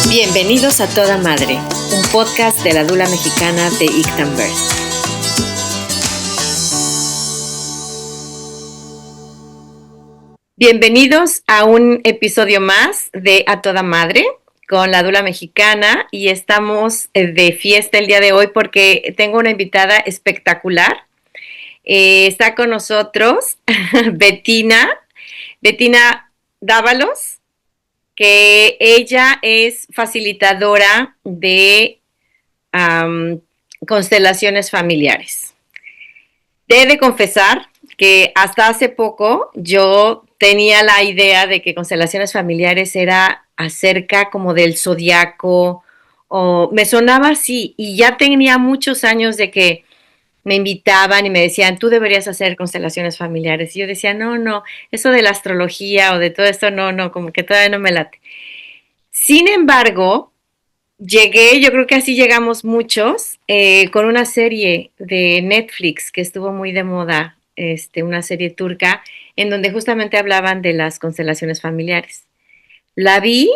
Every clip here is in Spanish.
Bienvenidos a Toda Madre, un podcast de la dula mexicana de ICTANVERSE. Bienvenidos a un episodio más de A Toda Madre con la dula mexicana, y estamos de fiesta el día de hoy porque tengo una invitada espectacular. Está con nosotros Bettina Dávalos, que ella es facilitadora de constelaciones familiares. He de confesar que hasta hace poco yo tenía la idea de que constelaciones familiares era acerca como del zodiaco, o me sonaba así, y ya tenía muchos años de que me invitaban y me decían, tú deberías hacer constelaciones familiares. Y yo decía, no, eso de la astrología o de todo esto, no, como que todavía no me late. Sin embargo, yo creo que así llegamos muchos, con una serie de Netflix que estuvo muy de moda, una serie turca, en donde justamente hablaban de las constelaciones familiares. La vi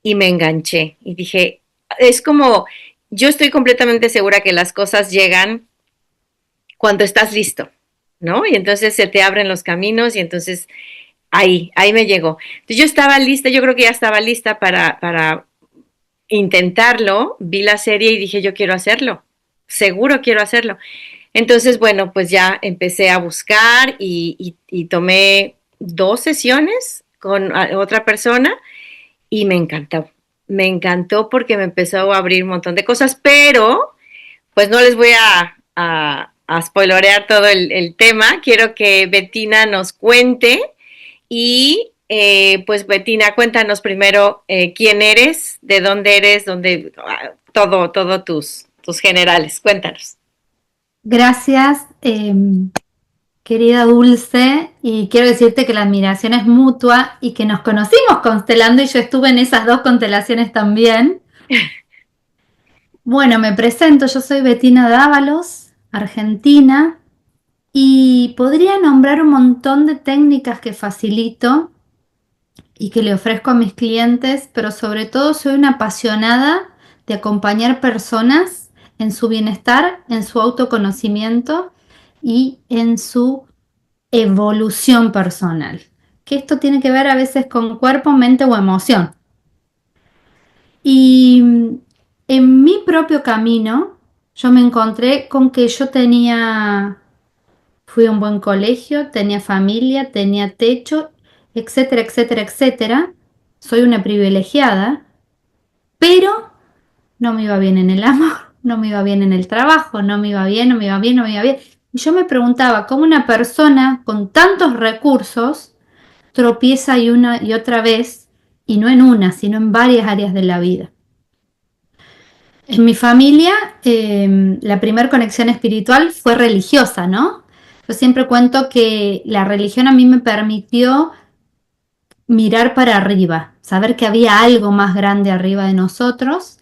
y me enganché y dije, es como, yo estoy completamente segura que las cosas llegan cuando estás listo, ¿no? Y entonces se te abren los caminos y entonces ahí me llegó. Entonces yo estaba lista, yo creo que ya estaba lista para intentarlo, vi la serie y dije, yo quiero hacerlo, seguro quiero hacerlo. Entonces, bueno, pues ya empecé a buscar y tomé 2 sesiones con otra persona y me encantó porque me empezó a abrir un montón de cosas, pero pues no les voy a spoilorear todo el tema. Quiero que Bettina nos cuente y pues Bettina, cuéntanos primero quién eres, de dónde eres, todo tus generales, cuéntanos. Gracias, querida Dulce, y quiero decirte que la admiración es mutua y que nos conocimos constelando y yo estuve en esas 2 constelaciones también. Bueno, me presento, yo soy Bettina Dávalos, argentina, y podría nombrar un montón de técnicas que facilito y que le ofrezco a mis clientes, pero sobre todo soy una apasionada de acompañar personas en su bienestar, en su autoconocimiento y en su evolución personal. Que esto tiene que ver a veces con cuerpo, mente o emoción. Y en mi propio camino, yo me encontré con que fui a un buen colegio, tenía familia, tenía techo, etcétera, etcétera, etcétera. Soy una privilegiada, pero no me iba bien en el amor, no me iba bien en el trabajo, no me iba bien. Y yo me preguntaba cómo una persona con tantos recursos tropieza y una y otra vez, y no en una, sino en varias áreas de la vida. En mi familia, la primera conexión espiritual fue religiosa, ¿no? Yo siempre cuento que la religión a mí me permitió mirar para arriba, saber que había algo más grande arriba de nosotros.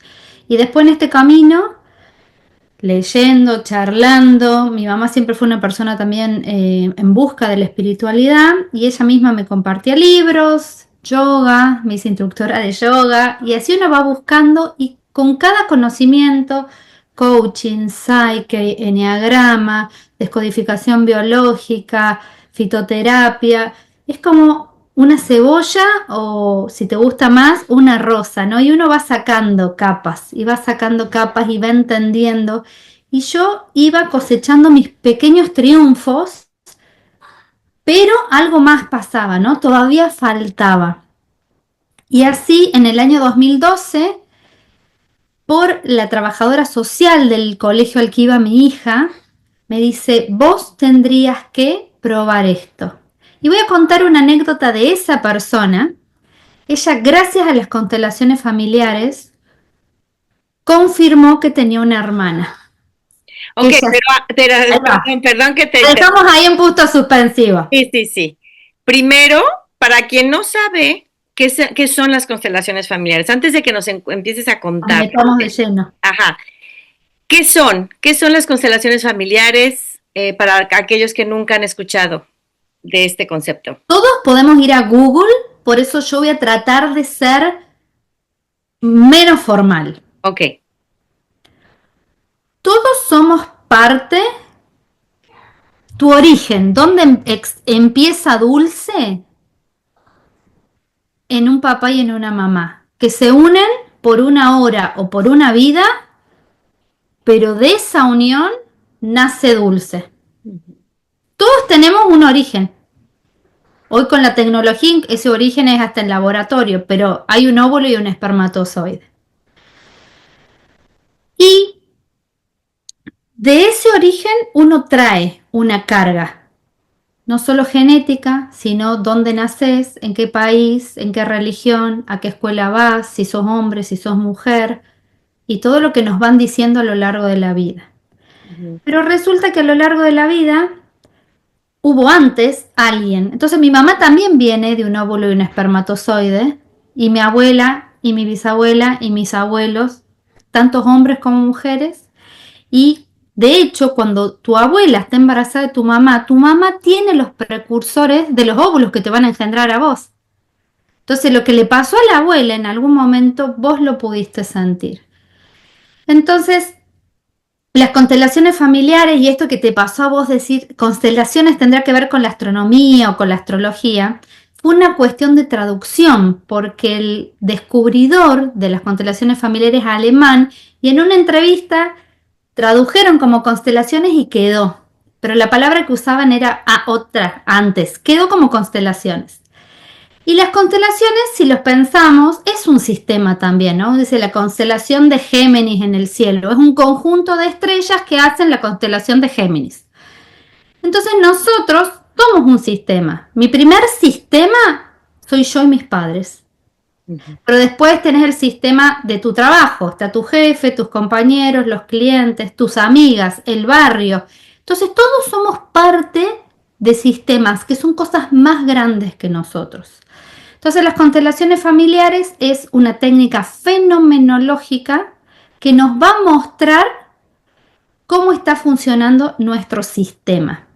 Y después en este camino, leyendo, charlando, mi mamá siempre fue una persona también en busca de la espiritualidad, y ella misma me compartía libros, yoga, me hice instructora de yoga, y así uno va buscando, y con cada conocimiento, coaching, psyche, enneagrama, descodificación biológica, fitoterapia, es como una cebolla, o si te gusta más, una rosa, ¿no? Y uno va sacando capas y va sacando capas y va entendiendo. Y yo iba cosechando mis pequeños triunfos, pero algo más pasaba, ¿no? Todavía faltaba. Y así en el año 2012, por la trabajadora social del colegio al que iba mi hija, me dice, vos tendrías que probar esto. Y voy a contar una anécdota de esa persona. Ella, gracias a las constelaciones familiares, confirmó que tenía una hermana. Ok, Ella, ahí va. perdón que te Estamos ahí en punto suspensivo. Sí. Primero, para quien no sabe qué son las constelaciones familiares, antes de que nos empieces a Nos contar, metamos de lleno. ajá, ¿qué son? ¿Qué son las constelaciones familiares para aquellos que nunca han escuchado de este concepto? Todos podemos ir a Google por eso yo voy a tratar de ser menos formal. Ok. Todos somos parte. Tu origen, ¿dónde empieza Dulce? En un papá y en una mamá, que se unen por una hora o por una vida, pero de esa unión nace Dulce. Todos tenemos un origen. Hoy con la tecnología ese origen es hasta en laboratorio, pero hay un óvulo y un espermatozoide. Y de ese origen uno trae una carga, no solo genética, sino dónde naces, en qué país, en qué religión, a qué escuela vas, si sos hombre, si sos mujer, y todo lo que nos van diciendo a lo largo de la vida. Ujú. Pero resulta que a lo largo de la vida hubo antes alguien. Entonces mi mamá también viene de un óvulo y un espermatozoide, y mi abuela y mi bisabuela y mis abuelos, tantos hombres como mujeres, y de hecho cuando tu abuela está embarazada de tu mamá tiene los precursores de los óvulos que te van a engendrar a vos. Entonces lo que le pasó a la abuela en algún momento vos lo pudiste sentir. Entonces las constelaciones familiares y esto que te pasó a vos decir, constelaciones tendrá que ver con la astronomía o con la astrología, fue una cuestión de traducción, porque el descubridor de las constelaciones familiares es alemán y en una entrevista tradujeron como constelaciones y quedó. Pero la palabra que usaban era otra, antes, quedó como constelaciones. Y las constelaciones, si los pensamos, es un sistema también, ¿no? Dice la constelación de Géminis en el cielo. Es un conjunto de estrellas que hacen la constelación de Géminis. Entonces nosotros somos un sistema. Mi primer sistema soy yo y mis padres. Ujú. Pero después tenés el sistema de tu trabajo. Está tu jefe, tus compañeros, los clientes, tus amigas, el barrio. Entonces todos somos parte de sistemas que son cosas más grandes que nosotros. Entonces las constelaciones familiares es una técnica fenomenológica que nos va a mostrar cómo está funcionando nuestro sistema.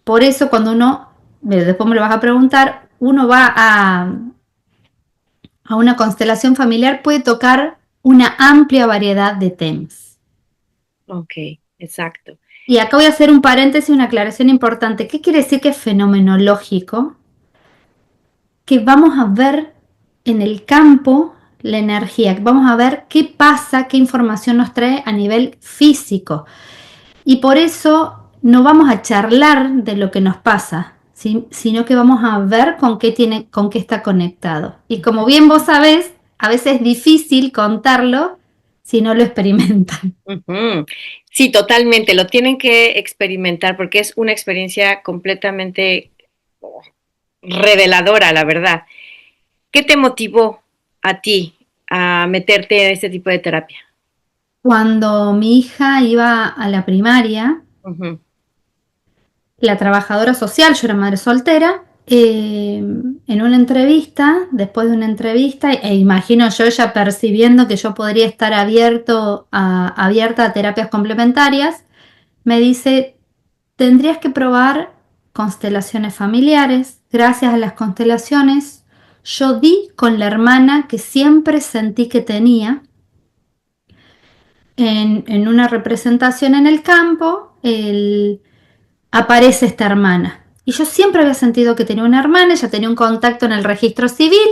Por eso cuando uno, después me lo vas a preguntar, uno va a una constelación familiar puede tocar una amplia variedad de temas. Ok, exacto. Y acá voy a hacer un paréntesis, una aclaración importante. ¿Qué quiere decir que es fenomenológico? Que vamos a ver en el campo la energía, vamos a ver qué pasa, qué información nos trae a nivel físico. Y por eso no vamos a charlar de lo que nos pasa, sino que vamos a ver con qué está conectado. Y como bien vos sabés, a veces es difícil contarlo si no lo experimentan. Ujú. Sí, totalmente. Lo tienen que experimentar porque es una experiencia completamente reveladora, la verdad. ¿Qué te motivó a ti a meterte en este tipo de terapia? Cuando mi hija iba a la primaria, Ujú. la trabajadora social, yo era madre soltera, en una entrevista, después de una entrevista, e imagino yo ya percibiendo que yo podría estar abierta a terapias complementarias, me dice, tendrías que probar constelaciones familiares. Gracias a las constelaciones, yo di con la hermana que siempre sentí que tenía en una representación en el campo. Aparece esta hermana. Y yo siempre había sentido que tenía una hermana, ella tenía un contacto en el registro civil,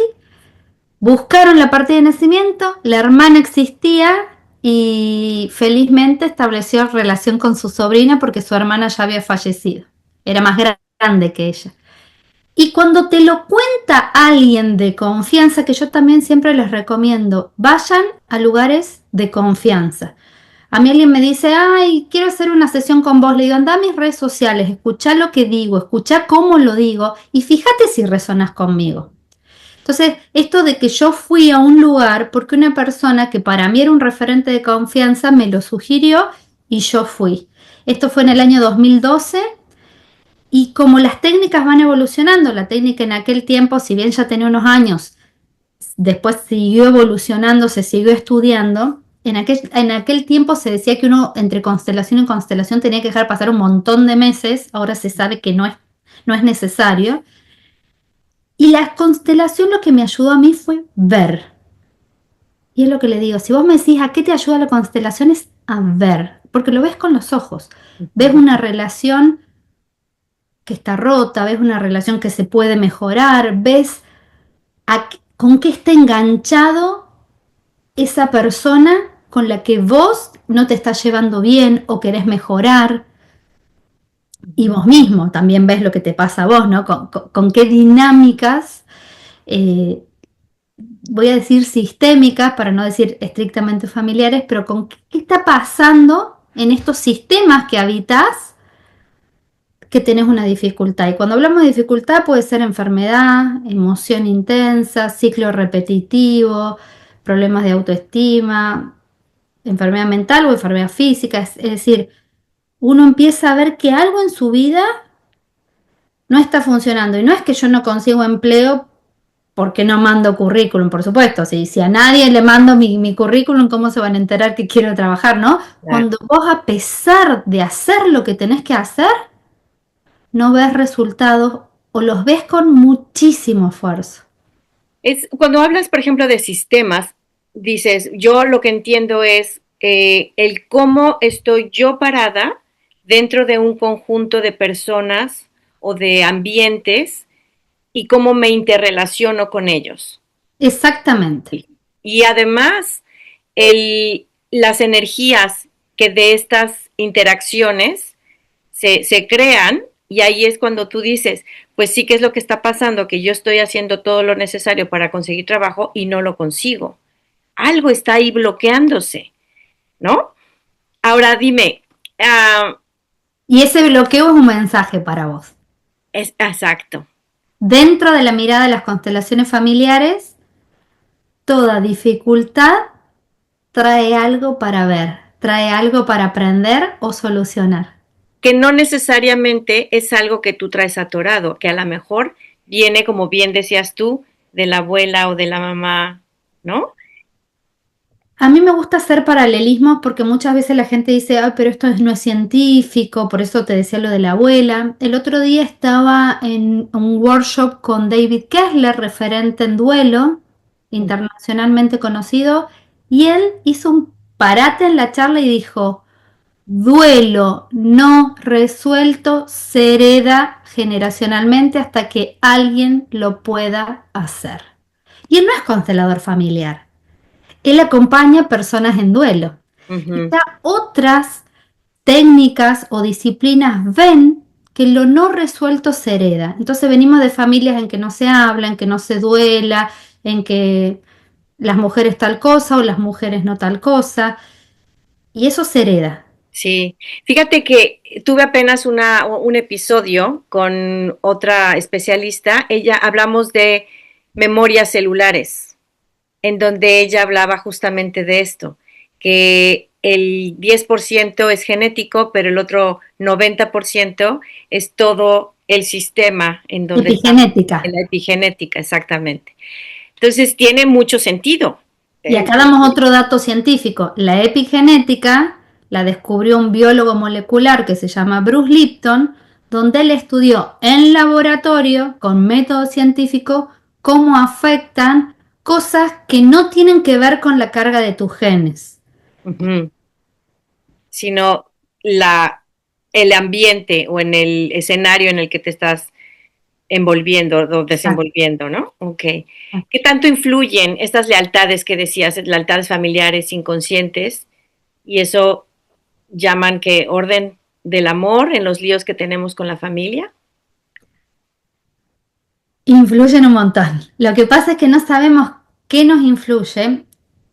buscaron la partida de nacimiento, la hermana existía y felizmente estableció relación con su sobrina porque su hermana ya había fallecido. Era más grande que ella. Y cuando te lo cuenta alguien de confianza, que yo también siempre les recomiendo, vayan a lugares de confianza. A mí alguien me dice, ay, quiero hacer una sesión con vos. Le digo, anda a mis redes sociales, escuchá lo que digo, escuchá cómo lo digo y fíjate si resonás conmigo. Entonces, esto de que yo fui a un lugar porque una persona que para mí era un referente de confianza me lo sugirió y yo fui. Esto fue en el año 2012 y como las técnicas van evolucionando, la técnica en aquel tiempo, si bien ya tenía unos años, después siguió evolucionando, se siguió estudiando. En aquel tiempo se decía que uno entre constelación y constelación tenía que dejar pasar un montón de meses, ahora se sabe que no es necesario. Y la constelación lo que me ayudó a mí fue ver. Y es lo que le digo, si vos me decís a qué te ayuda la constelación es a ver, porque lo ves con los ojos. Ves Ujú. una relación que está rota, ves una relación que se puede mejorar, ves con qué está enganchado esa persona con la que vos no te estás llevando bien o querés mejorar. Y Ujú. vos mismo también ves lo que te pasa a vos, ¿no? Con qué dinámicas, eh, voy a decir sistémicas, para no decir estrictamente familiares, pero con qué está pasando en estos sistemas que habitas que tenés una dificultad. Y cuando hablamos de dificultad puede ser enfermedad, emoción intensa, ciclo repetitivo, problemas de autoestima, enfermedad mental o enfermedad física. Es decir, uno empieza a ver que algo en su vida no está funcionando. Y no es que yo no consigo empleo porque no mando currículum, por supuesto. Si a nadie le mando mi currículum, ¿cómo se van a enterar que quiero trabajar, no? Claro. Cuando vos, a pesar de hacer lo que tenés que hacer, no ves resultados o los ves con muchísimo esfuerzo. Es, cuando hablas, por ejemplo, de sistemas, dices, yo lo que entiendo es el cómo estoy yo parada dentro de un conjunto de personas o de ambientes y cómo me interrelaciono con ellos. Exactamente. Y además, las energías que de estas interacciones se crean, y ahí es cuando tú dices, pues sí, ¿qué es lo que está pasando? Que yo estoy haciendo todo lo necesario para conseguir trabajo y no lo consigo. Algo está ahí bloqueándose, ¿no? Ahora dime, Y ese bloqueo es un mensaje para vos. es exacto. Dentro de la mirada de las constelaciones familiares, toda dificultad trae algo para ver, trae algo para aprender o solucionar. Que no necesariamente es algo que tú traes atorado, que a lo mejor viene, como bien decías tú, de la abuela o de la mamá, ¿no? A mí me gusta hacer paralelismos porque muchas veces la gente dice, ay, pero esto no es científico, por eso te decía lo de la abuela. El otro día estaba en un workshop con David Kessler, referente en duelo, internacionalmente conocido, y él hizo un parate en la charla y dijo, duelo no resuelto se hereda generacionalmente hasta que alguien lo pueda hacer. Y él no es constelador familiar. Él acompaña a personas en duelo. Y Ujú. ya otras técnicas o disciplinas ven que lo no resuelto se hereda. Entonces venimos de familias en que no se habla, en que no se duela, en que las mujeres tal cosa o las mujeres no tal cosa. Y eso se hereda. Sí, fíjate que tuve apenas un episodio con otra especialista. Ella hablamos de memorias celulares, en donde ella hablaba justamente de esto, que el 10% es genético, pero el otro 90% es todo el sistema en donde estamos, Epigenética. en la epigenética, exactamente. Entonces tiene mucho sentido. Y Eh, acá damos otro dato científico. La epigenética la descubrió un biólogo molecular que se llama Bruce Lipton, donde él estudió en laboratorio con método científico cómo afectan cosas que no tienen que ver con la carga de tus genes. Ujú. Sino la, el ambiente o en el escenario en el que te estás envolviendo o Exacto. desenvolviendo, ¿no? Ok. ¿Qué tanto influyen estas lealtades que decías, lealtades familiares inconscientes? Y eso llaman que orden del amor en los líos que tenemos con la familia. Influyen un montón. Lo que pasa es que no sabemos qué nos influye.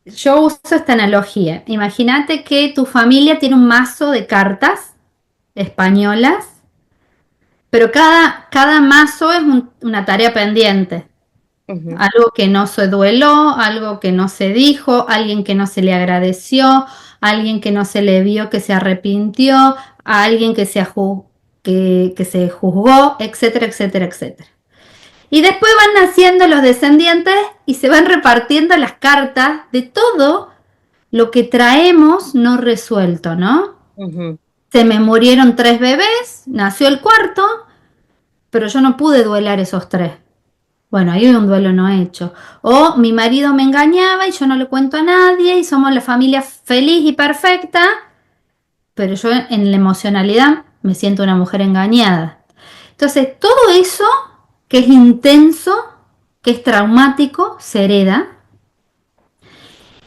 Yo uso esta analogía. Imagínate que tu familia tiene un mazo de cartas españolas, pero cada mazo es una tarea pendiente. Ujú. Algo que no se dueló, algo que no se dijo, alguien que no se le agradeció, alguien que no se le vio que se arrepintió, a alguien que se juzgó, etcétera, etcétera, etcétera. Y después van naciendo los descendientes y se van repartiendo las cartas de todo lo que traemos no resuelto, ¿no? Ujú. Se me murieron 3 bebés, nació el cuarto, pero yo no pude duelar esos 3. Bueno, ahí hay un duelo no hecho. O mi marido me engañaba y yo no le cuento a nadie y somos la familia feliz y perfecta, pero yo en la emocionalidad me siento una mujer engañada. Entonces, todo eso que es intenso, que es traumático, se hereda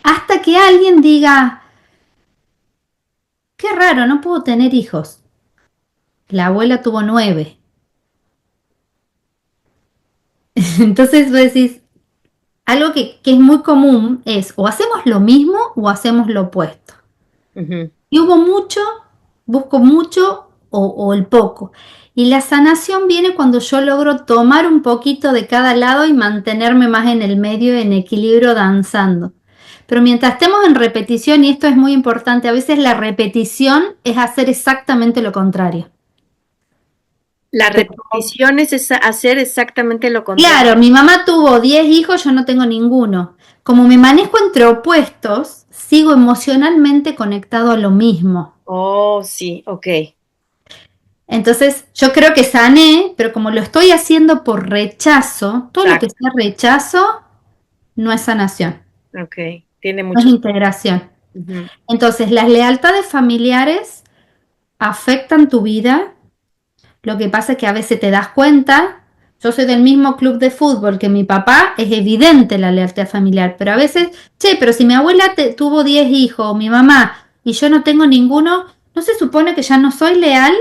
hasta que alguien diga, qué raro, no puedo tener hijos. La abuela tuvo 9. Entonces vos decís, algo que es muy común es o hacemos lo mismo o hacemos lo opuesto. Ujú. Y hubo mucho, busco mucho o el poco. Y la sanación viene cuando yo logro tomar un poquito de cada lado y mantenerme más en el medio, en equilibrio, danzando. Pero mientras estemos en repetición, y esto es muy importante, a veces la repetición es hacer exactamente lo contrario. La Pero repetición es hacer exactamente lo contrario. claro, mi mamá tuvo 10 hijos, yo no tengo ninguno. Como me manejo entre opuestos, sigo emocionalmente conectado a lo mismo. Oh, sí, ok, Entonces, yo creo que sané, pero como lo estoy haciendo por rechazo, todo lo que exacto, sea rechazo no es sanación, ok, tiene no es mucho. integración. Ujú. Entonces, las lealtades familiares afectan tu vida. Lo que pasa es que a veces te das cuenta, yo soy del mismo club de fútbol que mi papá, es evidente la lealtad familiar, pero a veces, che, pero si mi abuela tuvo 10 hijos, mi mamá, y yo no tengo ninguno, ¿no se supone que ya no soy leal?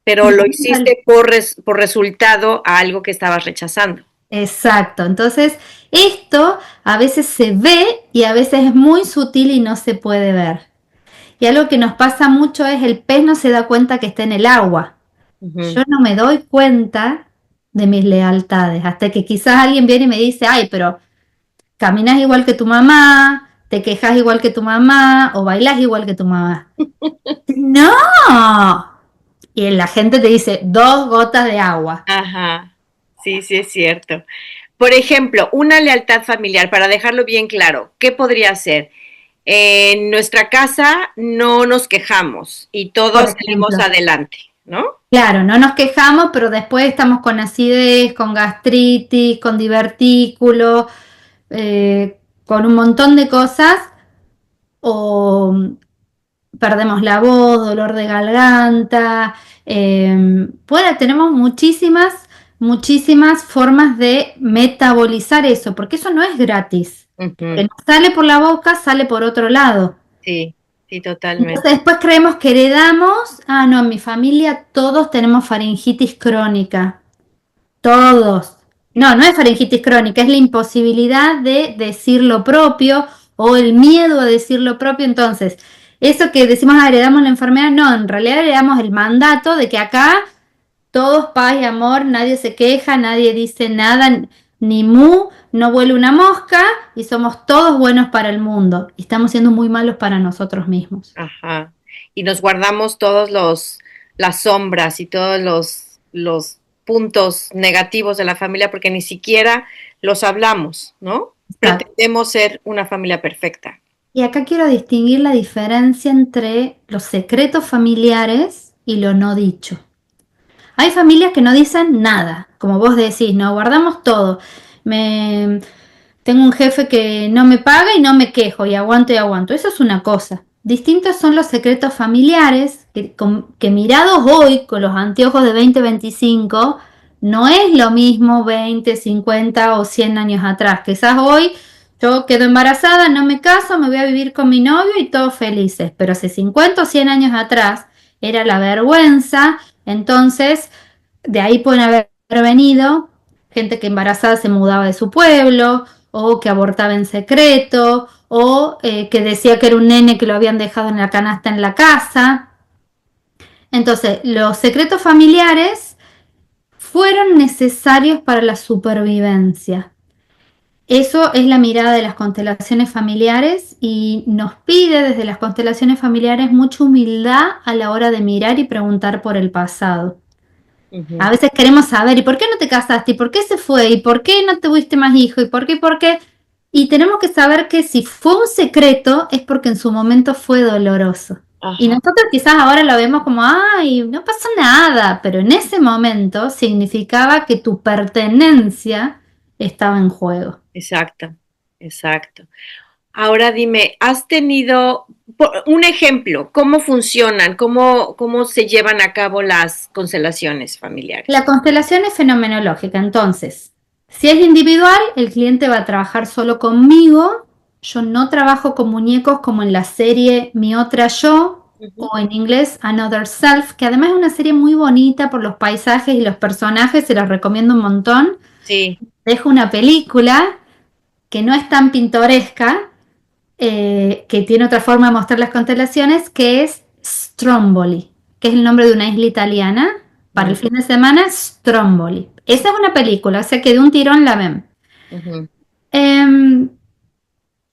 Pero No, lo hiciste por resultado a algo que estabas rechazando. exacto, entonces esto a veces se ve y a veces es muy sutil y no se puede ver. Y algo que nos pasa mucho es el pez no se da cuenta que está en el agua. Ujú. Yo no me doy cuenta de mis lealtades hasta que quizás alguien viene y me dice, ay, pero caminas igual que tu mamá, te quejas igual que tu mamá o bailas igual que tu mamá. No. Y la gente te dice, 2 gotas de agua. Ajá, sí, sí es cierto. Por ejemplo, una lealtad familiar, para dejarlo bien claro, ¿qué podría ser? En nuestra casa no nos quejamos y Por todos salimos ejemplo. adelante, ¿no? Claro, no nos quejamos, pero después estamos con acidez, con gastritis, con divertículo, con un montón de cosas, o perdemos la voz, dolor de garganta. Tenemos muchísimas, muchísimas formas de metabolizar eso, porque eso no es gratis. Que Ujú. no sale por la boca, sale por otro lado. Sí, sí, totalmente. Entonces después creemos que heredamos, ah, no, en mi familia todos tenemos faringitis crónica. Todos. No, no es faringitis crónica, es la imposibilidad de decir lo propio o el miedo a decir lo propio. Entonces, eso que decimos, ah, heredamos la enfermedad, no, en realidad heredamos el mandato de que acá todos paz y amor, nadie se queja, nadie dice nada, ni mu, no vuela una mosca y somos todos buenos para el mundo. Y estamos siendo muy malos para nosotros mismos. Ajá. Y nos guardamos las sombras y todos los puntos negativos de la familia porque ni siquiera los hablamos, ¿no? Exacto. Pretendemos ser una familia perfecta. Y acá quiero distinguir la diferencia entre los secretos familiares y lo no dicho. Hay familias que no dicen nada, como vos decís, no guardamos todo. Me tengo un jefe que no me paga y no me quejo y aguanto y aguanto. Eso es una cosa. Distintos son los secretos familiares que mirados hoy con los anteojos de 2025 no es lo mismo 20, 50 o 100 años atrás. Quizás hoy yo quedo embarazada, no me caso, me voy a vivir con mi novio y todos felices. Pero hace 50 o 100 años atrás era la vergüenza. Entonces, de ahí pueden haber venido gente que embarazada se mudaba de su pueblo, o que abortaba en secreto, o que decía que era un nene que lo habían dejado en la canasta en la casa. Entonces, los secretos familiares fueron necesarios para la supervivencia. Eso es la mirada de las constelaciones familiares y nos pide desde las constelaciones familiares mucha humildad a la hora de mirar y preguntar por el pasado. A Ujú. veces queremos saber, ¿y por qué no te casaste? ¿Y por qué se fue? ¿Y por qué no tuviste más hijos? ¿Y por qué? ¿Y por qué? Y tenemos que saber que si fue un secreto es porque en su momento fue doloroso. Y Ajá, nosotros quizás ahora lo vemos como, ay, no pasó nada, pero en ese momento significaba que tu pertenencia estaba en juego. exacto, exacto. Ahora dime, ¿has tenido un ejemplo? ¿Cómo funcionan? ¿Cómo se llevan a cabo las constelaciones La familiares? constelación es fenomenológica, entonces, si es individual, el cliente va a trabajar solo conmigo. Yo no trabajo con muñecos como en la serie Mi Otra Yo Ujú. o en inglés Another Self, que además es una serie muy bonita por los paisajes y los personajes, se los recomiendo un montón. Sí. Dejo una película que no es tan pintoresca, que tiene otra forma de mostrar las constelaciones, que es Stromboli, que es el nombre de una isla italiana. Para el Mm, fin de semana, Stromboli. Esa es una película, o sea que de un tirón la ven. ujú, Em,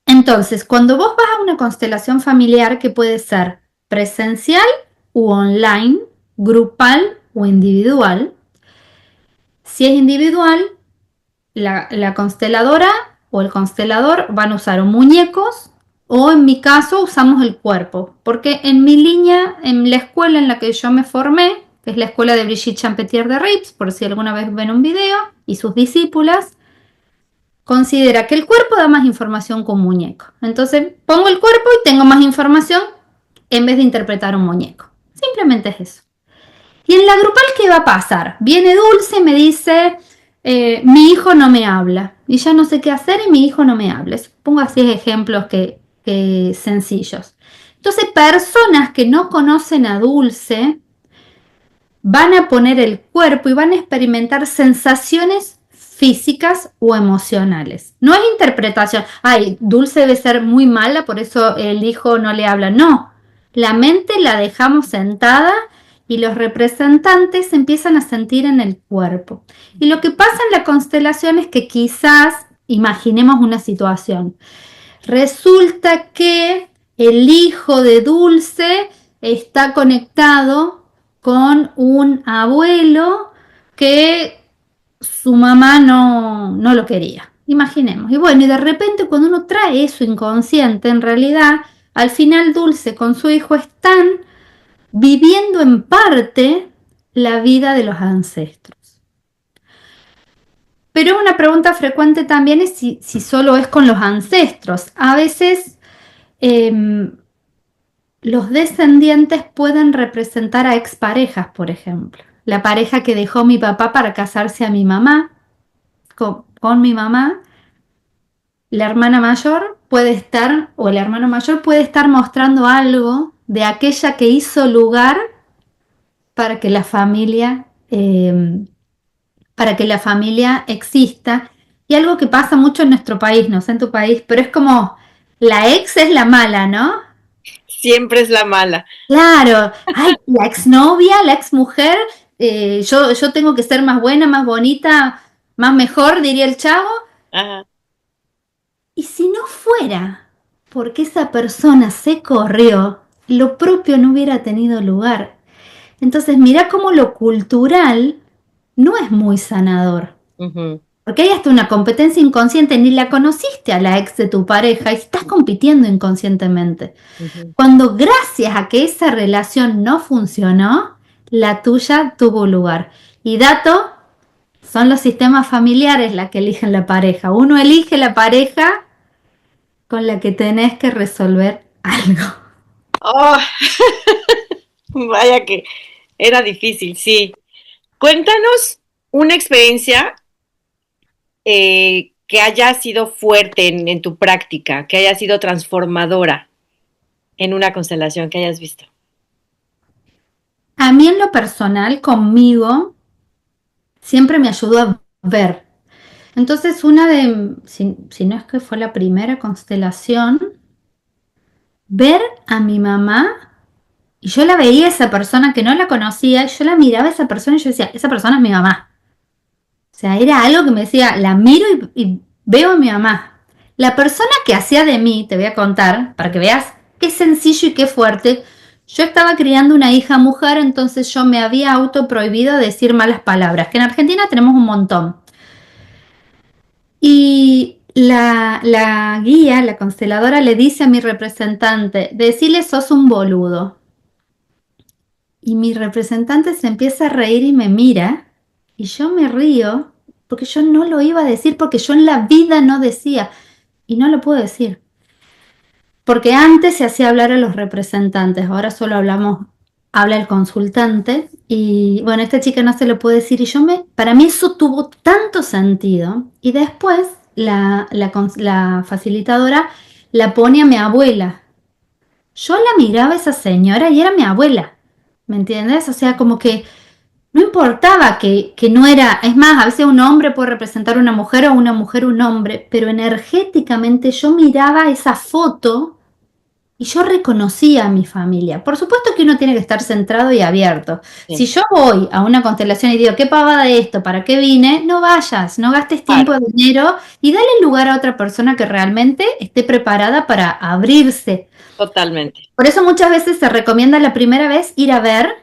entonces, cuando vos vas a una constelación familiar que puede ser presencial u online, grupal o individual, si es individual, la consteladora o el constelador van a usar o muñecos o en mi caso usamos el cuerpo, porque en mi línea, en la escuela en la que yo me formé, que es la escuela de Brigitte Champetier de Rips, por si alguna vez ven un video, y sus discípulas, considera que el cuerpo da más información que un muñeco. Entonces pongo el cuerpo y tengo más información en vez de interpretar un muñeco. Simplemente es eso. Y en la grupal, ¿qué va a pasar? Viene Dulce y me dice, mi hijo no me habla. Y ya no sé qué hacer y mi hijo no me habla. Pongo así ejemplos que sencillos. Entonces, personas que no conocen a Dulce van a poner el cuerpo y van a experimentar sensaciones físicas o emocionales. No es interpretación, ay, Dulce debe ser muy mala, por eso el hijo no le habla. No, la mente la dejamos sentada y los representantes empiezan a sentir en el cuerpo. Y lo que pasa en la constelación es que quizás imaginemos una situación. Resulta que el hijo de Dulce está conectado con un abuelo que su mamá no lo quería. Imaginemos. Y bueno, y de repente cuando uno trae eso inconsciente, en realidad, al final Dulce con su hijo están viviendo en parte la vida de los ancestros. Pero una pregunta frecuente también es si solo es con los ancestros. A veces los descendientes pueden representar a exparejas, por ejemplo. La pareja que dejó mi papá para casarse a mi mamá, con mi mamá, la hermana mayor puede estar, o el hermano mayor puede estar mostrando algo de aquella que hizo lugar para que la familia, para que la familia exista. Y algo que pasa mucho en nuestro país, no sé en tu país, pero es como la ex es la mala, ¿no? siempre es la mala. Claro, ay, la exnovia, la exmujer, yo tengo que ser más buena, más bonita, más mejor, diría el chavo. Ajá. Y si no fuera porque esa persona se corrió, lo propio no hubiera tenido lugar. Entonces, mira cómo lo cultural no es muy sanador. Ujú, Porque hay hasta una competencia inconsciente, ni la conociste a la ex de tu pareja y estás compitiendo inconscientemente. ujú. Cuando gracias a que esa relación no funcionó, la tuya tuvo lugar. Y dato, son los sistemas familiares las que eligen la pareja. Uno elige la pareja con la que tenés que resolver algo. Oh, vaya que era difícil, sí. Cuéntanos una experiencia que haya sido fuerte en tu práctica, que haya sido transformadora en una constelación que hayas visto. A mí en lo personal, conmigo, siempre me ayudó a ver. Entonces, si no es que fue la primera constelación, ver a mi mamá. Y yo la veía a esa persona que no la conocía, y yo la miraba a esa persona y yo decía, esa persona es mi mamá. O sea, era algo que me decía, la miro y veo a mi mamá. La persona que hacía de mí, te voy a contar, para que veas qué sencillo y qué fuerte. Yo estaba criando una hija mujer, entonces yo me había autoprohibido decir malas palabras, que en Argentina tenemos un montón. Y la guía, la consteladora, le dice a mi representante, decile sos un boludo. y mi representante se empieza a reír y me mira, y yo me río, porque yo no lo iba a decir, porque yo en la vida no decía, y no lo puedo decir. Porque antes se hacía hablar a los representantes, ahora solo habla el consultante. Y bueno, esta chica no se lo puede decir. Para mí eso tuvo tanto sentido. Y después la facilitadora la pone a mi abuela. Yo la miraba a esa señora y era mi abuela. ¿Me entiendes? O sea, como que no importaba que no era, es más, a veces un hombre puede representar a una mujer o una mujer un hombre, pero energéticamente yo miraba esa foto y yo reconocía a mi familia. Por supuesto que uno tiene que estar centrado y abierto. Si Sí, yo voy a una constelación y digo, ¿qué pavada esto? ¿Para qué vine? No vayas, no gastes tiempo claro, y dinero y dale lugar a otra persona que realmente esté preparada para abrirse. totalmente. Por eso muchas veces se recomienda la primera vez ir a ver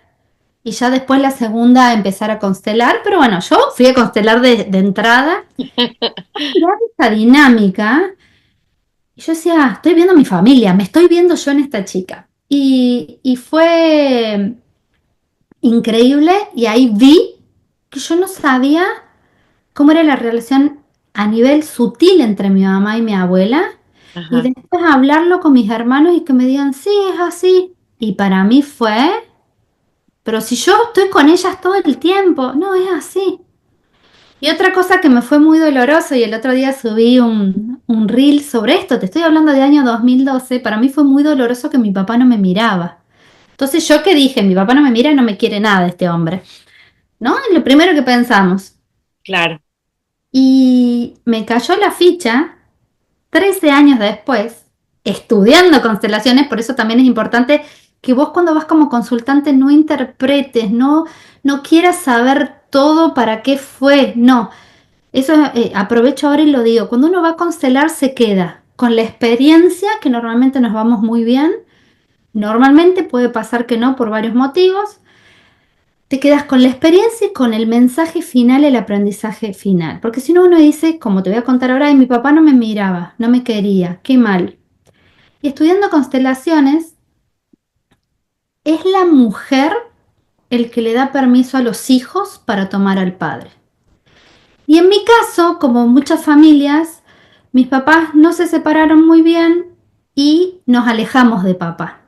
y ya después la segunda empezar a constelar. Pero bueno, yo fui a constelar de entrada. Mirá esta dinámica. Y yo decía, estoy viendo a mi familia, me estoy viendo yo en esta chica. Y fue increíble y ahí vi que yo no sabía cómo era la relación a nivel sutil entre mi mamá y mi abuela. Y Ajá. después hablarlo con mis hermanos y que me digan, sí, es así. Y para mí fue, pero si yo estoy con ellas todo el tiempo, no es así. Y otra cosa que me fue muy doloroso, y el otro día subí un reel sobre esto, te estoy hablando de año 2012, para mí fue muy doloroso que mi papá no me miraba. Entonces yo que dije, mi papá no me mira, no me quiere nada este hombre, ¿no? Es lo primero que pensamos. Claro. Y me cayó la ficha 13 años después, estudiando constelaciones, por eso también es importante que vos cuando vas como consultante no interpretes, no quieras saber todo para qué fue, no. Eso aprovecho ahora y lo digo. Cuando uno va a constelar se queda con la experiencia, que normalmente nos vamos muy bien. Normalmente puede pasar que no por varios motivos. Te quedas con la experiencia y con el mensaje final, el aprendizaje final. Porque si no uno dice, como te voy a contar ahora, y mi papá no me miraba, no me quería, qué mal. Y estudiando constelaciones, es la mujer el que le da permiso a los hijos para tomar al padre. Y en mi caso, como muchas familias, mis papás no se separaron muy bien y nos alejamos de papá.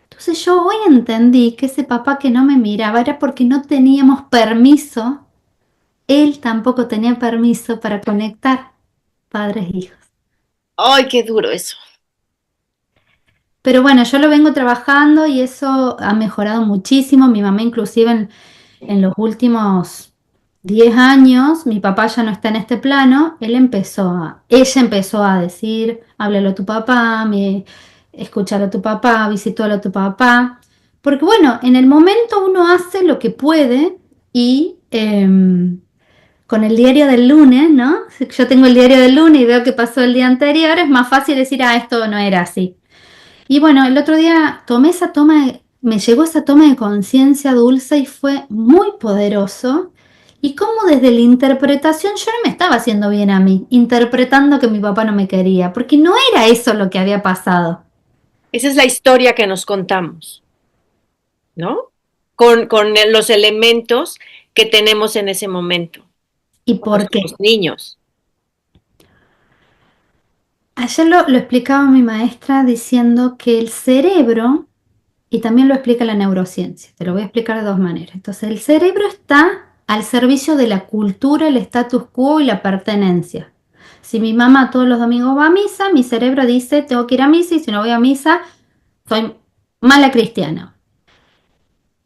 Entonces yo hoy entendí que ese papá que no me miraba era porque no teníamos permiso, él tampoco tenía permiso para conectar padres e hijos. Ay, qué duro eso. Pero bueno, yo lo vengo trabajando y eso ha mejorado muchísimo. Mi mamá inclusive en los últimos 10 años, mi papá ya no está en este plano, ella empezó a decir, háblalo a tu papá, escúchalo a tu papá, visítalo a tu papá. Porque bueno, en el momento uno hace lo que puede y con el diario del lunes, ¿no? Si yo tengo el diario del lunes y veo que pasó el día anterior, es más fácil decir, ah, esto no era así. Y bueno, el otro día me llegó esa toma de conciencia dulce y fue muy poderoso. Y como desde la interpretación yo no me estaba haciendo bien a mí, interpretando que mi papá no me quería, porque no era eso lo que había pasado. Esa es la historia que nos contamos, ¿no? Con los elementos que tenemos en ese momento, ¿Y cuando por somos qué? niños. Ayer lo explicaba mi maestra diciendo que el cerebro, y también lo explica la neurociencia, te lo voy a explicar de dos maneras. Entonces, el cerebro está al servicio de la cultura, el status quo y la pertenencia. Si mi mamá todos los domingos va a misa, mi cerebro dice, tengo que ir a misa y si no voy a misa, soy mala cristiana.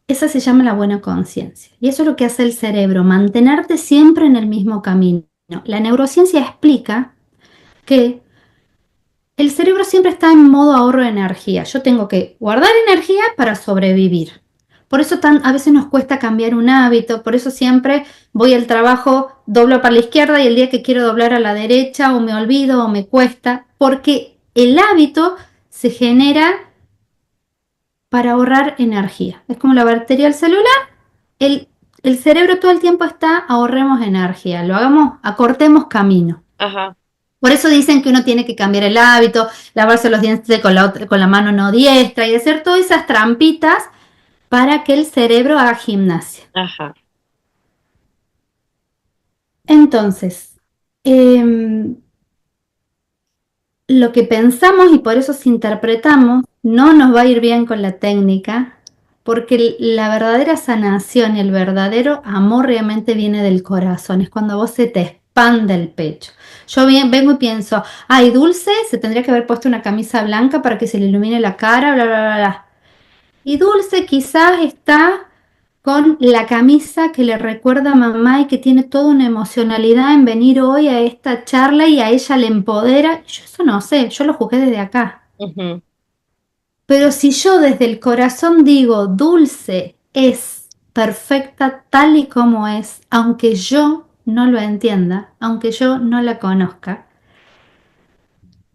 Esa se llama la buena conciencia. Y eso es lo que hace el cerebro, mantenerte siempre en el mismo camino. La neurociencia explica que el cerebro siempre está en modo ahorro de energía. Yo tengo que guardar energía para sobrevivir. Por eso a veces nos cuesta cambiar un hábito, por eso siempre voy al trabajo, doblo para la izquierda y el día que quiero doblar a la derecha o me olvido o me cuesta, porque el hábito se genera para ahorrar energía. Es como la batería del celular, el, el cerebro todo el tiempo está ahorremos energía, lo hagamos, acortemos camino. Ajá. Por eso dicen que uno tiene que cambiar el hábito, lavarse los dientes con la mano no diestra y hacer todas esas trampitas para que el cerebro haga gimnasia. Ajá. Entonces, em, lo que pensamos y por eso si interpretamos, no nos va a ir bien con la técnica, porque la verdadera sanación y el verdadero amor realmente viene del corazón, es cuando vos se te expande el pecho. Yo vengo y pienso, ay, Dulce se tendría que haber puesto una camisa blanca para que se le ilumine la cara, bla, bla, bla, bla. Y Dulce quizás está con la camisa que le recuerda a mamá y que tiene toda una emocionalidad en venir hoy a esta charla y a ella le empodera. Yo eso no sé, yo lo juzgué desde acá. Ujú, Pero si yo desde el corazón digo, Dulce es perfecta tal y como es, aunque yo no lo entienda, aunque yo no la conozca,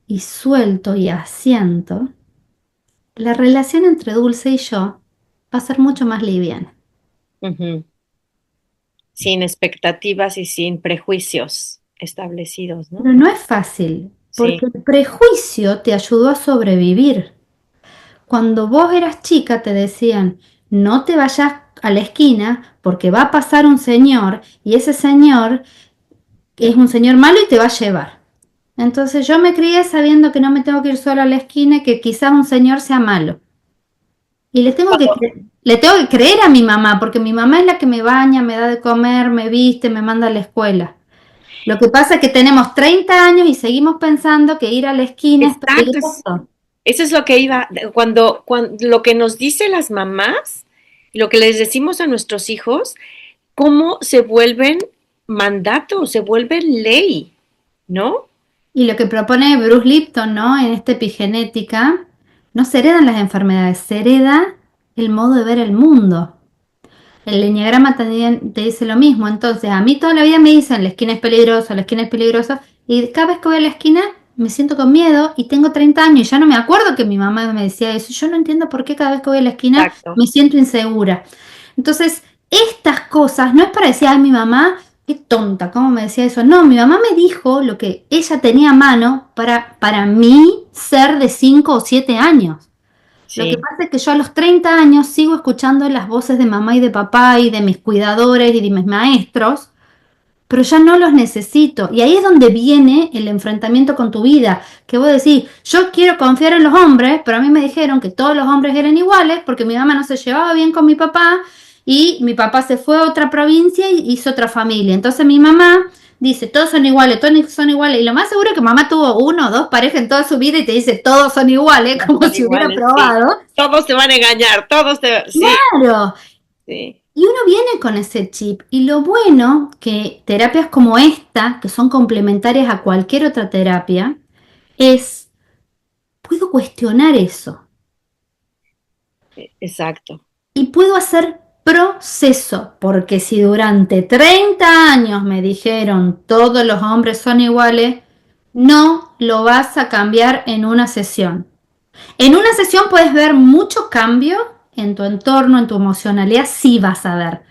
y suelto y asiento, la relación entre Dulce y yo va a ser mucho más liviana. ujú. Sin expectativas y sin prejuicios establecidos, ¿no? Pero no es fácil, porque Sí, el prejuicio te ayudó a sobrevivir. Cuando vos eras chica te decían, no te vayas a la esquina porque va a pasar un señor y ese señor es un señor malo y te va a llevar. Entonces yo me crié sabiendo que no me tengo que ir sola a la esquina y que quizás un señor sea malo. Y le tengo que creer a mi mamá, porque mi mamá es la que me baña, me da de comer, me viste, me manda a la escuela. Lo que pasa es que tenemos 30 años y seguimos pensando que ir a la esquina es exacto. peligroso. Eso es lo que iba, cuando lo que nos dicen las mamás, lo que les decimos a nuestros hijos, cómo se vuelven mandato, se vuelven ley, ¿no? Y lo que propone Bruce Lipton, ¿no? En esta epigenética, no se heredan las enfermedades, se hereda el modo de ver el mundo. El enneagrama también te dice lo mismo. Entonces, a mí toda la vida me dicen, la esquina es peligrosa, la esquina es peligrosa. Y cada vez que voy a la esquina me siento con miedo y tengo 30 años y ya no me acuerdo que mi mamá me decía eso. Yo no entiendo por qué cada vez que voy a la esquina Exacto. me siento insegura. Entonces, estas cosas no es para decir, ay, mi mamá, qué tonta, ¿cómo me decía eso? No, mi mamá me dijo lo que ella tenía a mano para mí ser de 5 o 7 años. Lo que Sí, pasa es que yo a los 30 años sigo escuchando las voces de mamá y de papá y de mis cuidadores y de mis maestros, pero ya no los necesito. Y ahí es donde viene el enfrentamiento con tu vida, que vos decís, yo quiero confiar en los hombres, pero a mí me dijeron que todos los hombres eran iguales porque mi mamá no se llevaba bien con mi papá y mi papá se fue a otra provincia y hizo otra familia. Entonces mi mamá dice, todos son iguales. Y lo más seguro es que mamá tuvo uno o dos parejas en toda su vida y te dice, todos son iguales, como son si hubiera iguales, sí. probado. Todos te van a engañar, sí, Claro. sí, Y uno viene con ese chip. Y lo bueno que terapias como esta, que son complementarias a cualquier otra terapia, es, puedo cuestionar eso. exacto. Y puedo hacer proceso, porque si durante 30 años me dijeron todos los hombres son iguales, no lo vas a cambiar en una sesión. En una sesión puedes ver mucho cambio en tu entorno, en tu emocionalidad, sí vas a ver.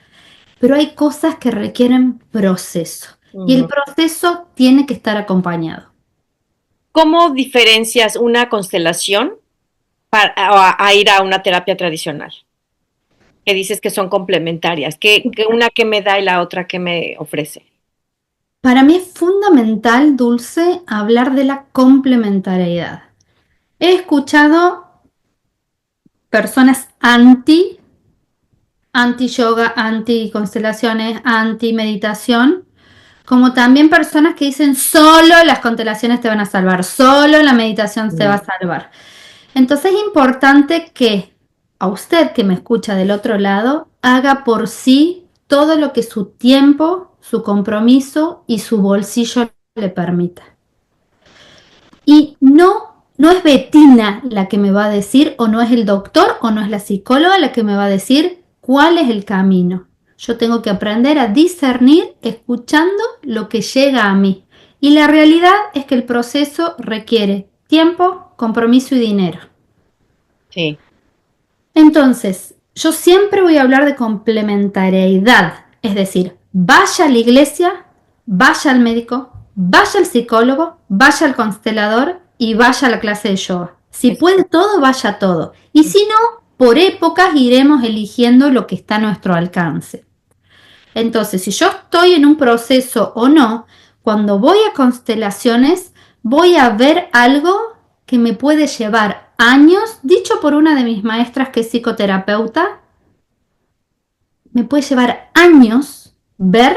Pero hay cosas que requieren proceso y el Ujú. proceso tiene que estar acompañado. ¿Cómo diferencias una constelación a ir a una terapia tradicional? Que dices que son complementarias, que una que me da y la otra que me ofrece. Para mí es fundamental, Dulce, hablar de la complementariedad. He escuchado personas anti yoga, anti constelaciones, anti meditación, como también personas que dicen solo las constelaciones te van a salvar, solo la meditación te va Mm, a salvar. Entonces es importante que a usted que me escucha del otro lado haga por sí todo lo que su tiempo, su compromiso y su bolsillo le permita. Y no es Betina la que me va a decir, o no es el doctor, o no es la psicóloga la que me va a decir cuál es el camino. Yo tengo que aprender a discernir escuchando lo que llega a mí. Y la realidad es que el proceso requiere tiempo, compromiso y dinero. sí, Entonces, yo siempre voy a hablar de complementariedad, es decir, vaya a la iglesia, vaya al médico, vaya al psicólogo, vaya al constelador y vaya a la clase de yoga. Si es- puede todo, vaya todo. Y si no, por épocas iremos eligiendo lo que está a nuestro alcance. Entonces, si yo estoy en un proceso o no, cuando voy a constelaciones, voy a ver algo que me puede llevar años, dicho por una de mis maestras que es psicoterapeuta, me puede llevar años ver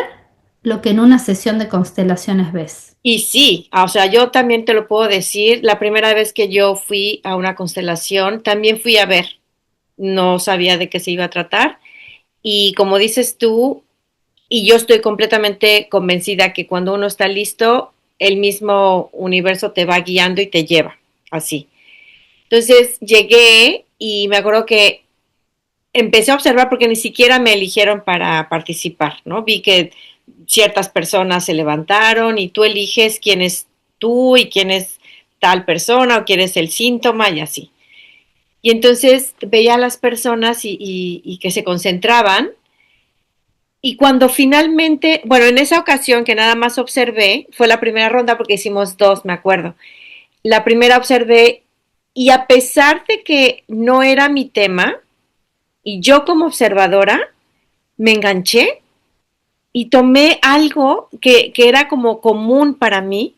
lo que en una sesión de constelaciones ves. Y sí, o sea, yo también te lo puedo decir, la primera vez que yo fui a una constelación, también fui a ver, no sabía de qué se iba a tratar. Y como dices tú, y yo estoy completamente convencida que cuando uno está listo, el mismo universo te va guiando y te lleva, así. Entonces llegué y me acuerdo que empecé a observar porque ni siquiera me eligieron para participar, ¿no? Vi que ciertas personas se levantaron y tú eliges quién es tú y quién es tal persona o quién es el síntoma y así. Y entonces veía a las personas y que se concentraban y cuando finalmente, bueno, en esa ocasión que nada más observé, fue la primera ronda porque hicimos dos, me acuerdo. La primera observé y a pesar de que no era mi tema, y yo como observadora me enganché y tomé algo que era como común para mí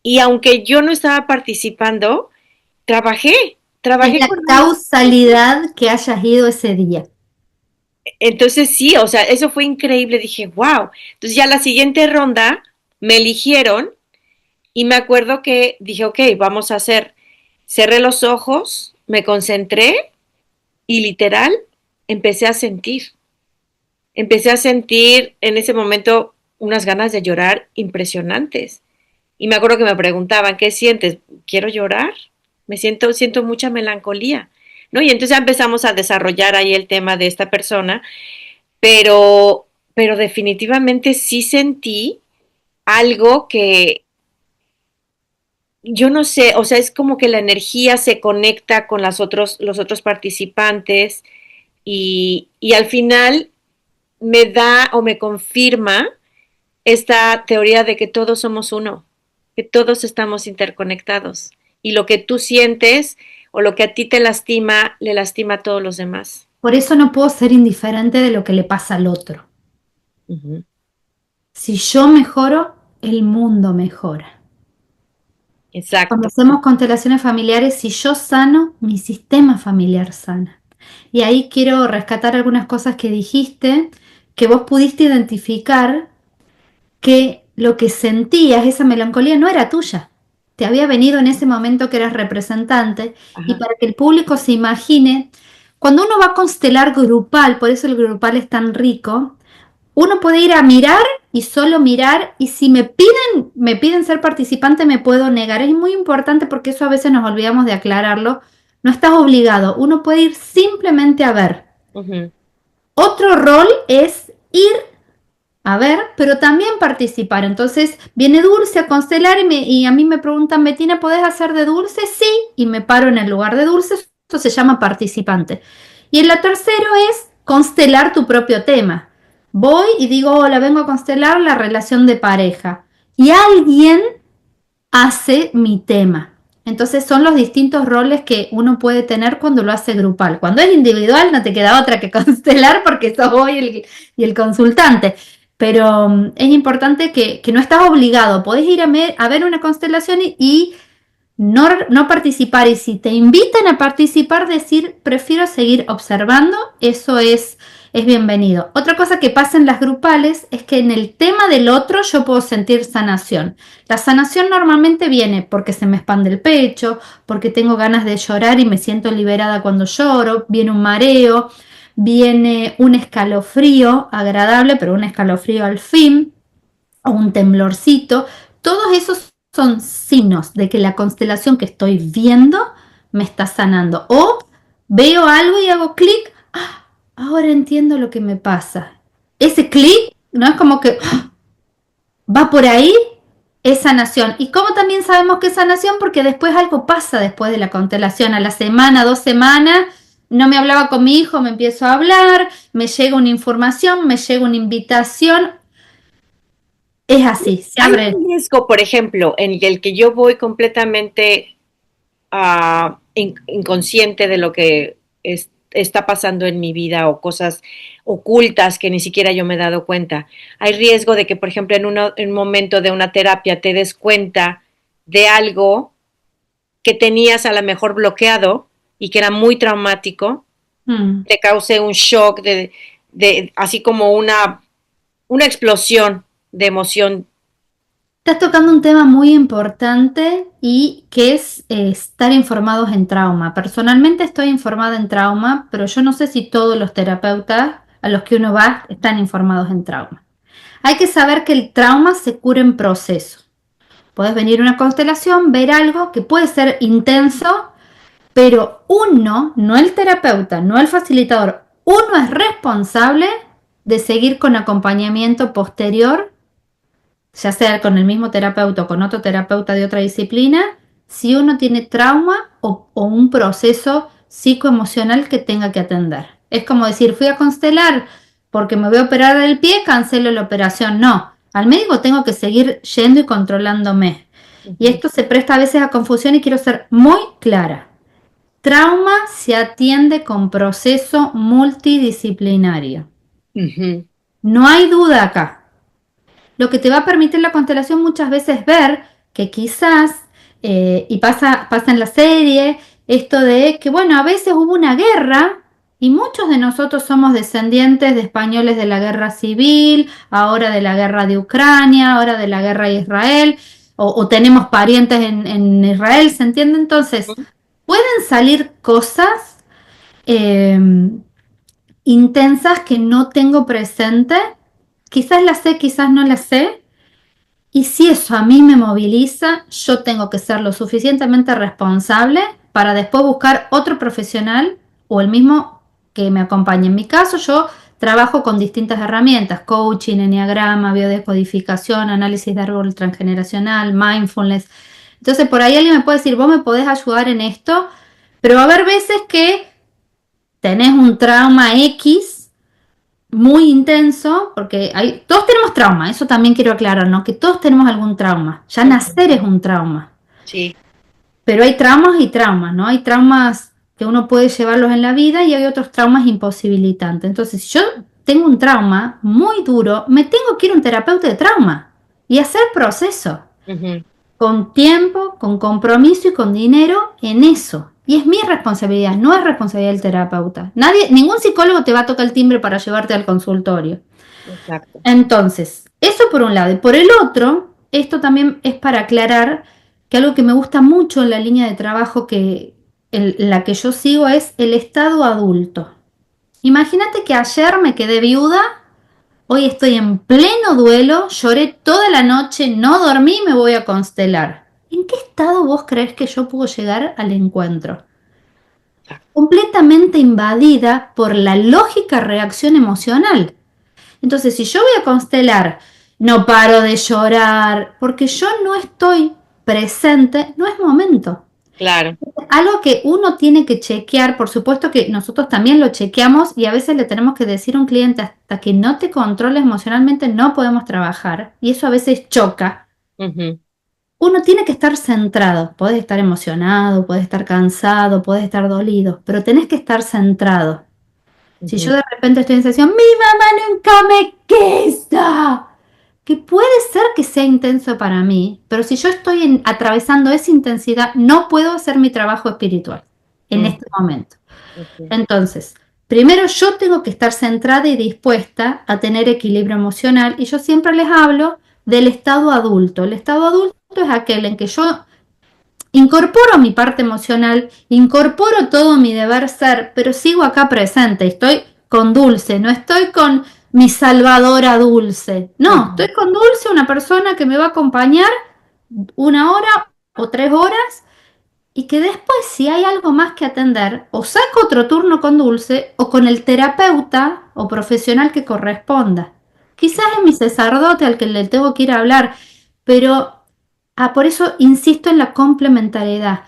y aunque yo no estaba participando, trabajé, Es trabajé la con algo. causalidad que hayas ido ese día. Entonces sí, o sea, eso fue increíble, dije, wow. Entonces ya la siguiente ronda me eligieron y me acuerdo que dije, ok, vamos a hacer, cerré los ojos, me concentré y literal empecé a sentir en ese momento unas ganas de llorar impresionantes. Y me acuerdo que me preguntaban, ¿qué sientes? ¿Quiero llorar? Siento mucha melancolía, ¿no? Y entonces ya empezamos a desarrollar ahí el tema de esta persona, pero definitivamente sí sentí algo que yo no sé, o sea, es como que la energía se conecta con los otros participantes y al final me da o me confirma esta teoría de que todos somos uno, que todos estamos interconectados y lo que tú sientes o lo que a ti te lastima, le lastima a todos los demás. Por eso no puedo ser indiferente de lo que le pasa al otro. Ujú. Si yo mejoro, el mundo mejora. Cuando Exacto. hacemos constelaciones familiares, si yo sano, mi sistema familiar sana. Y ahí quiero rescatar algunas cosas que dijiste, que vos pudiste identificar que lo que sentías, esa melancolía, no era tuya. Te había venido en ese momento que eras representante. Y Ajá. para que el público se imagine, cuando uno va a constelar grupal, por eso el grupal es tan rico, uno puede ir a mirar y solo mirar, y si me piden ser participante, me puedo negar. Es muy importante porque eso a veces nos olvidamos de aclararlo. No estás obligado, uno puede ir simplemente a ver. Ujú. Otro rol es ir a ver, pero también participar. Entonces viene Dulce a constelar y a mí me preguntan, Betina, ¿podés hacer de Dulce? Sí, y me paro en el lugar de Dulce, esto se llama participante. Y el tercero es constelar tu propio tema. Voy y digo, hola, vengo a constelar la relación de pareja. Y alguien hace mi tema. Entonces son los distintos roles que uno puede tener cuando lo hace grupal. Cuando es individual no te queda otra que constelar porque sos vos y el consultante. Pero es importante que no estás obligado. Podés ir a ver una constelación y no participar. Y si te invitan a participar, decir, prefiero seguir observando, eso es bienvenido. Otra cosa que pasa en las grupales es que en el tema del otro yo puedo sentir sanación. La sanación normalmente viene porque se me expande el pecho, porque tengo ganas de llorar y me siento liberada cuando lloro, viene un mareo, viene un escalofrío agradable, pero un escalofrío al fin, o un temblorcito. Todos esos son signos de que la constelación que estoy viendo me está sanando. O veo algo y hago clic, ah, ahora entiendo lo que me pasa. Ese clic no es como que va por ahí, es sanación. ¿Y cómo también sabemos que es sanación? Porque después algo pasa después de la constelación. A la semana, 2 semanas, no me hablaba con mi hijo, me empiezo a hablar, me llega una información, me llega una invitación. Es así, se Hay abre. un riesgo, por ejemplo, en el que yo voy completamente inconsciente de lo que es, está pasando en mi vida o cosas ocultas que ni siquiera yo me he dado cuenta. Hay riesgo de que, por ejemplo, en un momento de una terapia te des cuenta de algo que tenías a lo mejor bloqueado y que era muy traumático, Mm. te cause un shock así como una explosión de emoción. Estás tocando un tema muy importante y que es estar informados en trauma. Personalmente estoy informada en trauma, pero yo no sé si todos los terapeutas a los que uno va están informados en trauma. Hay que saber que el trauma se cura en proceso. Puedes venir a una constelación, ver algo que puede ser intenso, pero uno, no el terapeuta, no el facilitador, uno es responsable de seguir con acompañamiento posterior, ya sea con el mismo terapeuta o con otro terapeuta de otra disciplina, si uno tiene trauma o un proceso psicoemocional que tenga que atender. Es como decir, fui a constelar porque me voy a operar del pie, cancelo la operación. No, al médico tengo que seguir yendo y controlándome. Y Ujú, esto se presta a veces a confusión y quiero ser muy clara. Trauma se atiende con proceso multidisciplinario. ujú, No hay duda acá. Lo que te va a permitir la constelación muchas veces ver que quizás, y pasa en la serie, esto de que, bueno, a veces hubo una guerra y muchos de nosotros somos descendientes de españoles de la guerra civil, ahora de la guerra de Ucrania, ahora de la guerra de Israel, o tenemos parientes en Israel, ¿se entiende? Entonces, ujú, pueden salir cosas eh, intensas que no tengo presente, quizás las sé, quizás no las sé, y si eso a mí me moviliza, yo tengo que ser lo suficientemente responsable para después buscar otro profesional o el mismo que me acompañe. En mi caso, yo trabajo con distintas herramientas, coaching, enneagrama, biodescodificación, análisis de árbol transgeneracional, mindfulness. Entonces, por ahí alguien me puede decir, vos me podés ayudar en esto, pero va a haber veces que tenés un trauma X muy intenso, porque todos tenemos trauma, eso también quiero aclarar, ¿no? Que todos tenemos algún trauma. Ya ujú. nacer es un trauma. Sí, Pero hay traumas y traumas, ¿no? Hay traumas que uno puede llevarlos en la vida y hay otros traumas imposibilitantes. Entonces, si yo tengo un trauma muy duro, me tengo que ir a un terapeuta de trauma y hacer proceso ujú, con tiempo, con compromiso y con dinero en eso. Y es mi responsabilidad, no es responsabilidad del terapeuta. Ningún psicólogo te va a tocar el timbre para llevarte al consultorio. exacto. Entonces, eso por un lado. Y por el otro, esto también es para aclarar que algo que me gusta mucho en la línea de trabajo en la que yo sigo es el estado adulto. Imagínate que ayer me quedé viuda, hoy estoy en pleno duelo, lloré toda la noche, no dormí y me voy a constelar. ¿En qué estado vos crees que yo puedo llegar al encuentro? Completamente invadida por la lógica reacción emocional. Entonces, si yo voy a constelar, no paro de llorar, porque yo no estoy presente, no es momento. Claro. Algo que uno tiene que chequear, por supuesto que nosotros también lo chequeamos y a veces le tenemos que decir a un cliente, hasta que no te controles emocionalmente no podemos trabajar y eso a veces choca. Ujú, Uno tiene que estar centrado, podés estar emocionado, podés estar cansado, podés estar dolido, pero tenés que estar centrado. Si yo ujú, de repente estoy en sesión, mi mamá nunca me quiso, que puede ser que sea intenso para mí, pero si yo estoy atravesando esa intensidad, no puedo hacer mi trabajo espiritual en ujú, este momento. ujú. Entonces, primero yo tengo que estar centrada y dispuesta a tener equilibrio emocional y yo siempre les hablo del estado adulto. El estado adulto es aquel en que yo incorporo mi parte emocional, incorporo todo mi deber ser, pero sigo acá presente, estoy con Dulce, no estoy con mi salvadora Dulce, no, Ujú, estoy con Dulce, una persona que me va a acompañar 1 hora o 3 horas y que después si hay algo más que atender, o saco otro turno con Dulce o con el terapeuta o profesional que corresponda. Quizás es mi sacerdote al que le tengo que ir a hablar, pero por eso insisto en la complementariedad.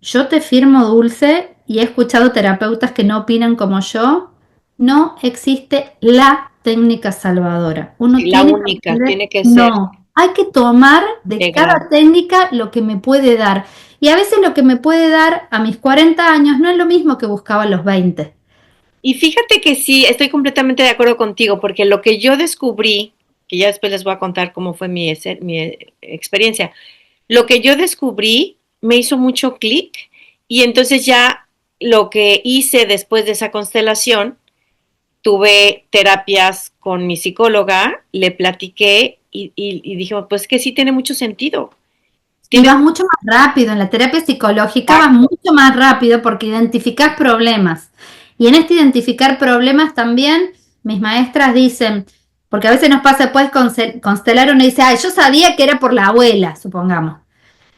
Yo te firmo Dulce y he escuchado terapeutas que no opinan como yo. No existe la técnica salvadora. Uno sí, la tiene que única, aprender, tiene que ser no, hay que tomar de integral. cada técnica lo que me puede dar. Y a veces lo que me puede dar a mis 40 años no es lo mismo que buscaba a los 20. Y fíjate que sí, estoy completamente de acuerdo contigo, porque lo que yo descubrí, que ya después les voy a contar cómo fue mi experiencia, lo que yo descubrí me hizo mucho clic y entonces ya lo que hice después de esa constelación, tuve terapias con mi psicóloga, le platiqué y dije, pues que sí tiene mucho sentido. Y Tiene vas mucho más rápido, en la terapia psicológica vas Exacto. mucho más rápido porque identificás problemas. Y en este identificar problemas también, mis maestras dicen, porque a veces nos pasa, puedes constelar uno y dice, ay, yo sabía que era por la abuela, supongamos.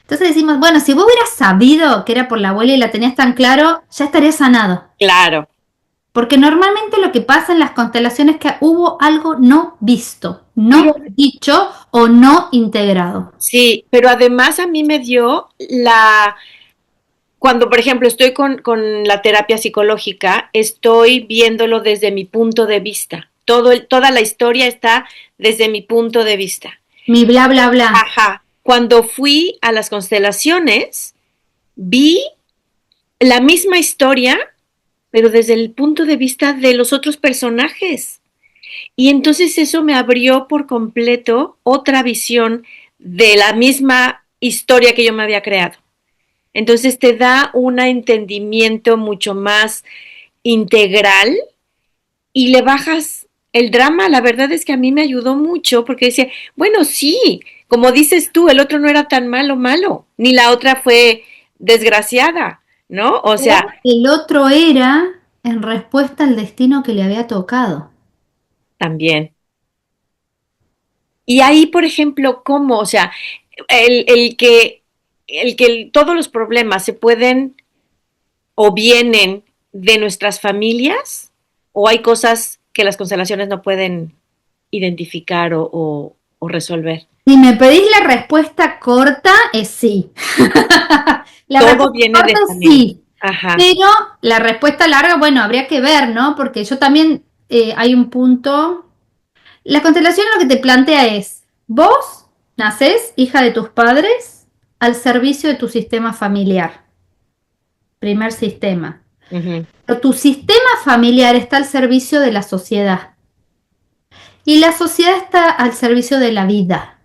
Entonces decimos, bueno, si vos hubieras sabido que era por la abuela y la tenías tan claro, ya estaría sanado. Claro. Porque normalmente lo que pasa en las constelaciones es que hubo algo no visto, Pero no dicho o no integrado. sí, pero además a mí me dio cuando por ejemplo estoy con la terapia psicológica, estoy viéndolo desde mi punto de vista. Toda la historia está desde mi punto de vista. Mi bla, bla, bla. Ajá. Cuando fui a las constelaciones, vi la misma historia, pero desde el punto de vista de los otros personajes. Y entonces eso me abrió por completo otra visión de la misma historia que yo me había creado. Entonces te da un entendimiento mucho más integral y le bajas el drama. La verdad es que a mí me ayudó mucho porque decía, bueno, sí, como dices tú, el otro no era tan malo, malo, ni la otra fue desgraciada, ¿no? O sea, El otro era en respuesta al destino que le había tocado. también. Y ahí, por ejemplo, ¿cómo? O sea, el, el que, todos los problemas se pueden o vienen de nuestras familias o hay cosas que las constelaciones no pueden identificar o resolver. Si me pedís la respuesta corta, es sí. La Todo respuesta viene corta de es familia. sí. Ajá. Pero la respuesta larga, bueno, habría que ver, ¿no? Porque yo también hay un punto. La constelación lo que te plantea es, vos nacés hija de tus padres al servicio de tu sistema familiar. Primer sistema. Uh-huh. Pero tu sistema familiar está al servicio de la sociedad. Y la sociedad está al servicio de la vida.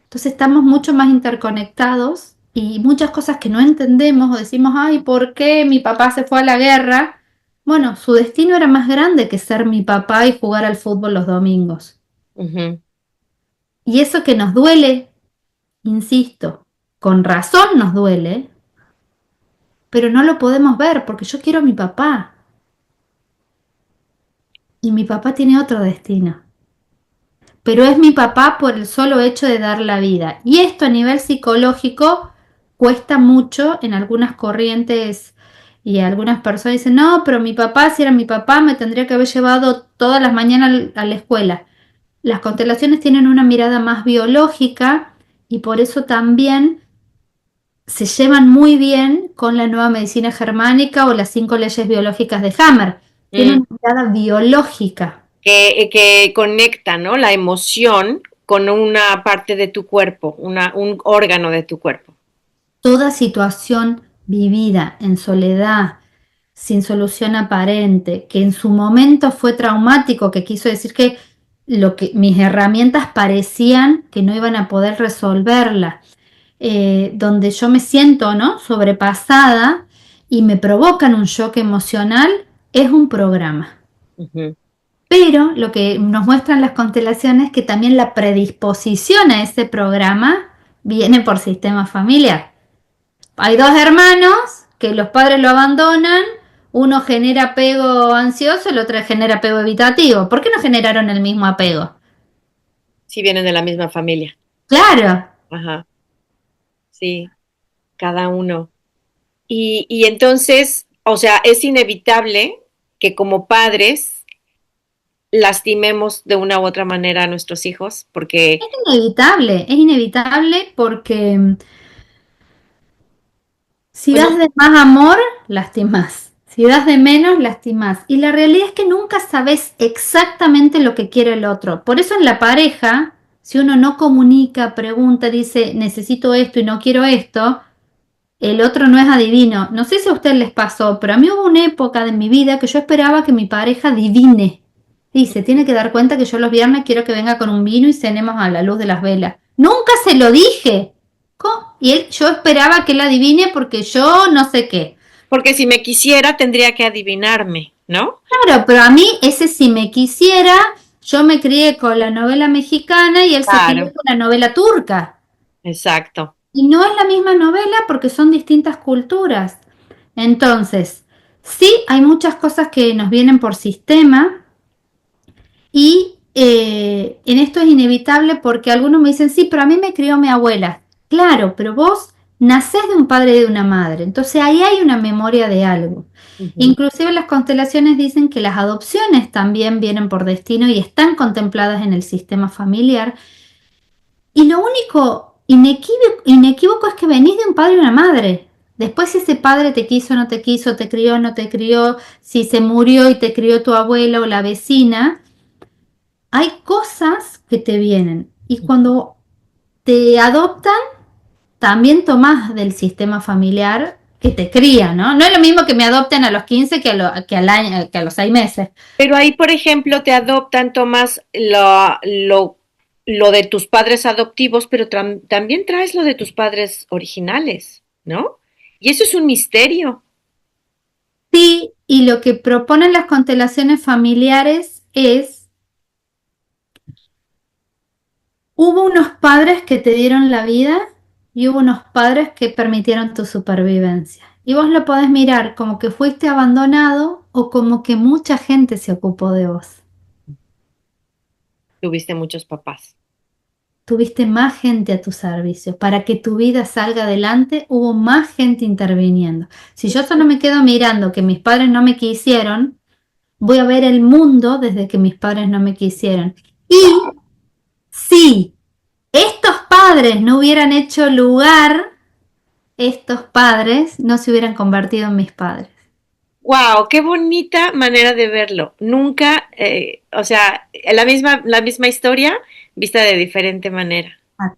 Entonces estamos mucho más interconectados y muchas cosas que no entendemos o decimos, ay, ¿por qué mi papá se fue a la guerra? Bueno, su destino era más grande que ser mi papá y jugar al fútbol los domingos. Uh-huh. Y eso que nos duele, insisto, con razón nos duele, pero no lo podemos ver porque yo quiero a mi papá y mi papá tiene otro destino. Pero es mi papá por el solo hecho de dar la vida. Y esto a nivel psicológico cuesta mucho en algunas corrientes y algunas personas dicen, no, pero mi papá, si era mi papá, me tendría que haber llevado todas las mañanas a la escuela. Las constelaciones tienen una mirada más biológica y por eso también se llevan muy bien con la nueva medicina germánica o las 5 leyes biológicas de Hammer. Tienen Mm. una mirada biológica. Que conecta, ¿no? La emoción con una parte de tu cuerpo, un órgano de tu cuerpo. Toda situación vivida en soledad, sin solución aparente, que en su momento fue traumático, que quiso decir que mis herramientas parecían que no iban a poder resolverla, donde yo me siento, ¿no?, sobrepasada y me provocan un shock emocional, es un programa. Uh-huh. Pero lo que nos muestran las constelaciones es que también la predisposición a ese programa viene por sistema familiar. Hay dos hermanos que los padres lo abandonan, uno genera apego ansioso, el otro genera apego evitativo. ¿Por qué no generaron el mismo apego? Sí vienen de la misma familia. Claro, Ajá. Sí, cada uno. Y entonces, o sea, es inevitable que como padres lastimemos de una u otra manera a nuestros hijos, porque es inevitable porque si pues no, das de más amor, lastimás. Si das de menos, lastimás. Y la realidad es que nunca sabes exactamente lo que quiere el otro. Por eso en la pareja, si uno no comunica, pregunta, dice, necesito esto y no quiero esto, el otro no es adivino. No sé si a ustedes les pasó, pero a mí hubo una época de mi vida que yo esperaba que mi pareja adivine. Y se tiene que dar cuenta que yo los viernes quiero que venga con un vino y cenemos a la luz de las velas. Nunca se lo dije. Y él, yo esperaba que él adivine porque yo no sé qué. Porque si me quisiera tendría que adivinarme, ¿no? Claro, pero a mí ese si me quisiera, yo me crié con la novela mexicana y él se crió Claro, con la novela turca. exacto. Y no es la misma novela porque son distintas culturas. Entonces, sí, hay muchas cosas que nos vienen por sistema y en esto es inevitable porque algunos me dicen, sí, pero a mí me crió mi abuela. Claro, pero vos nacés de un padre y de una madre. Entonces ahí hay una memoria de algo. Ujú. Inclusive las constelaciones dicen que las adopciones también vienen por destino y están contempladas en el sistema familiar. Y lo único inequívoco es que venís de un padre y una madre. Después si ese padre te quiso, no te quiso, te crió, no te crió, si se murió y te crió tu abuela o la vecina, hay cosas que te vienen. Y cuando te adoptan, también tomás del sistema familiar que te cría, ¿no? No es lo mismo que me adopten a los 15 que al año, que a los 6 meses. Pero ahí, por ejemplo, te adoptan, tomas lo de tus padres adoptivos, pero también traes lo de tus padres originales, ¿no? Y eso es un misterio. Sí, y lo que proponen las constelaciones familiares es, hubo unos padres que te dieron la vida y hubo unos padres que permitieron tu supervivencia. Y vos lo podés mirar como que fuiste abandonado o como que mucha gente se ocupó de vos. Tuviste muchos papás. Tuviste más gente a tu servicio. Para que tu vida salga adelante, hubo más gente interviniendo. Si yo solo me quedo mirando que mis padres no me quisieron, voy a ver el mundo desde que mis padres no me quisieron. Y si estos padres no hubieran hecho lugar, estos padres no se hubieran convertido en mis padres. Wow, qué bonita manera de verlo. Nunca, o sea, la misma historia vista de diferente manera. Ah,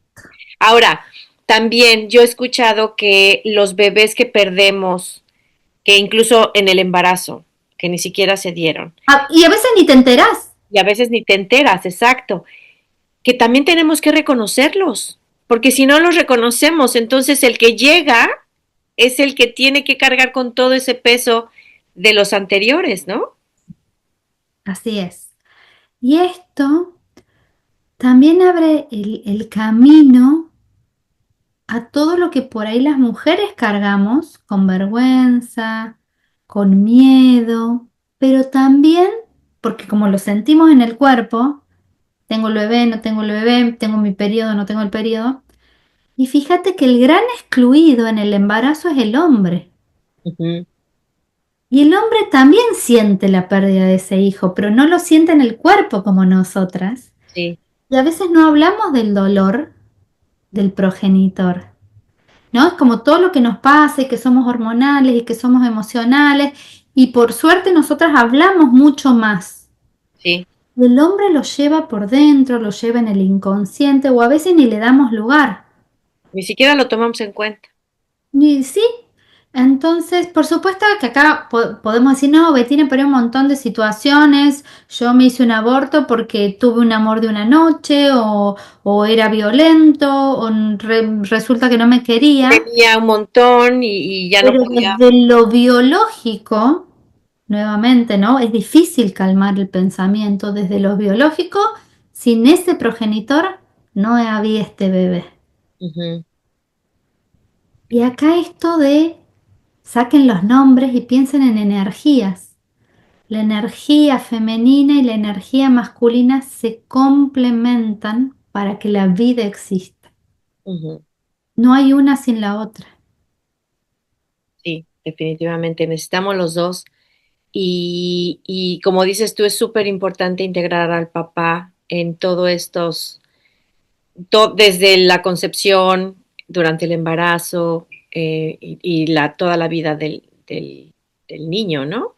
Ahora, también yo he escuchado que los bebés que perdemos, que incluso en el embarazo, que ni siquiera se dieron, y a veces ni te enterás. y a veces ni te enteras, exacto, que también tenemos que reconocerlos, porque si no los reconocemos, entonces el que llega es el que tiene que cargar con todo ese peso de los anteriores, ¿no? Así es. Y esto también abre el camino a todo lo que por ahí las mujeres cargamos con vergüenza, con miedo, pero también porque como lo sentimos en el cuerpo, tengo el bebé, no tengo el bebé, tengo mi periodo, no tengo el periodo. Y fíjate que el gran excluido en el embarazo es el hombre. Ujú. Y el hombre también siente la pérdida de ese hijo, pero no lo siente en el cuerpo como nosotras. Sí. Y a veces no hablamos del dolor del progenitor. ¿No? Es como todo lo que nos pasa y que somos hormonales y que somos emocionales y por suerte nosotras hablamos mucho más. Sí, El hombre lo lleva por dentro, lo lleva en el inconsciente o a veces ni le damos lugar. ni siquiera lo tomamos en cuenta. Y sí, entonces, por supuesto que acá podemos decir, no, Betina, pero hay un montón de situaciones. Yo me hice un aborto porque tuve un amor de una noche o era violento o resulta que no me quería. Tenía un montón y ya no Pero podía. desde lo biológico, nuevamente, ¿no? Es difícil calmar el pensamiento. Desde lo biológico, sin ese progenitor, no había este bebé. Ujú, Y acá esto de saquen los nombres y piensen en energías. La energía femenina y la energía masculina se complementan para que la vida exista. ujú. No hay una sin la otra. Sí, definitivamente necesitamos los dos. Y como dices tú, es súper importante integrar al papá en todo estos, desde la concepción, durante el embarazo y toda la vida del niño, ¿no?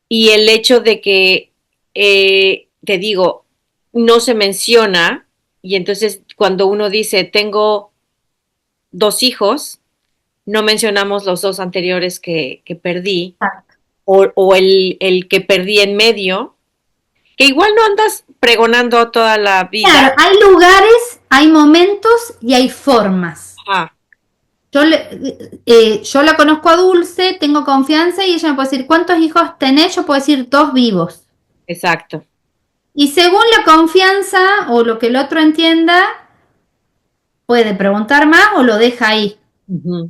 Y el hecho de que, te digo, no se menciona, y entonces cuando uno dice, tengo dos hijos, no mencionamos los dos anteriores que perdí, o el que perdí en medio, que igual no andas pregonando toda la vida. Claro, hay lugares, hay momentos y hay formas. Ajá, Yo la conozco a Dulce, tengo confianza y ella me puede decir, ¿cuántos hijos tenés? Yo puedo decir dos vivos. exacto. Y según la confianza o lo que el otro entienda, puede preguntar más o lo deja ahí. Ujú.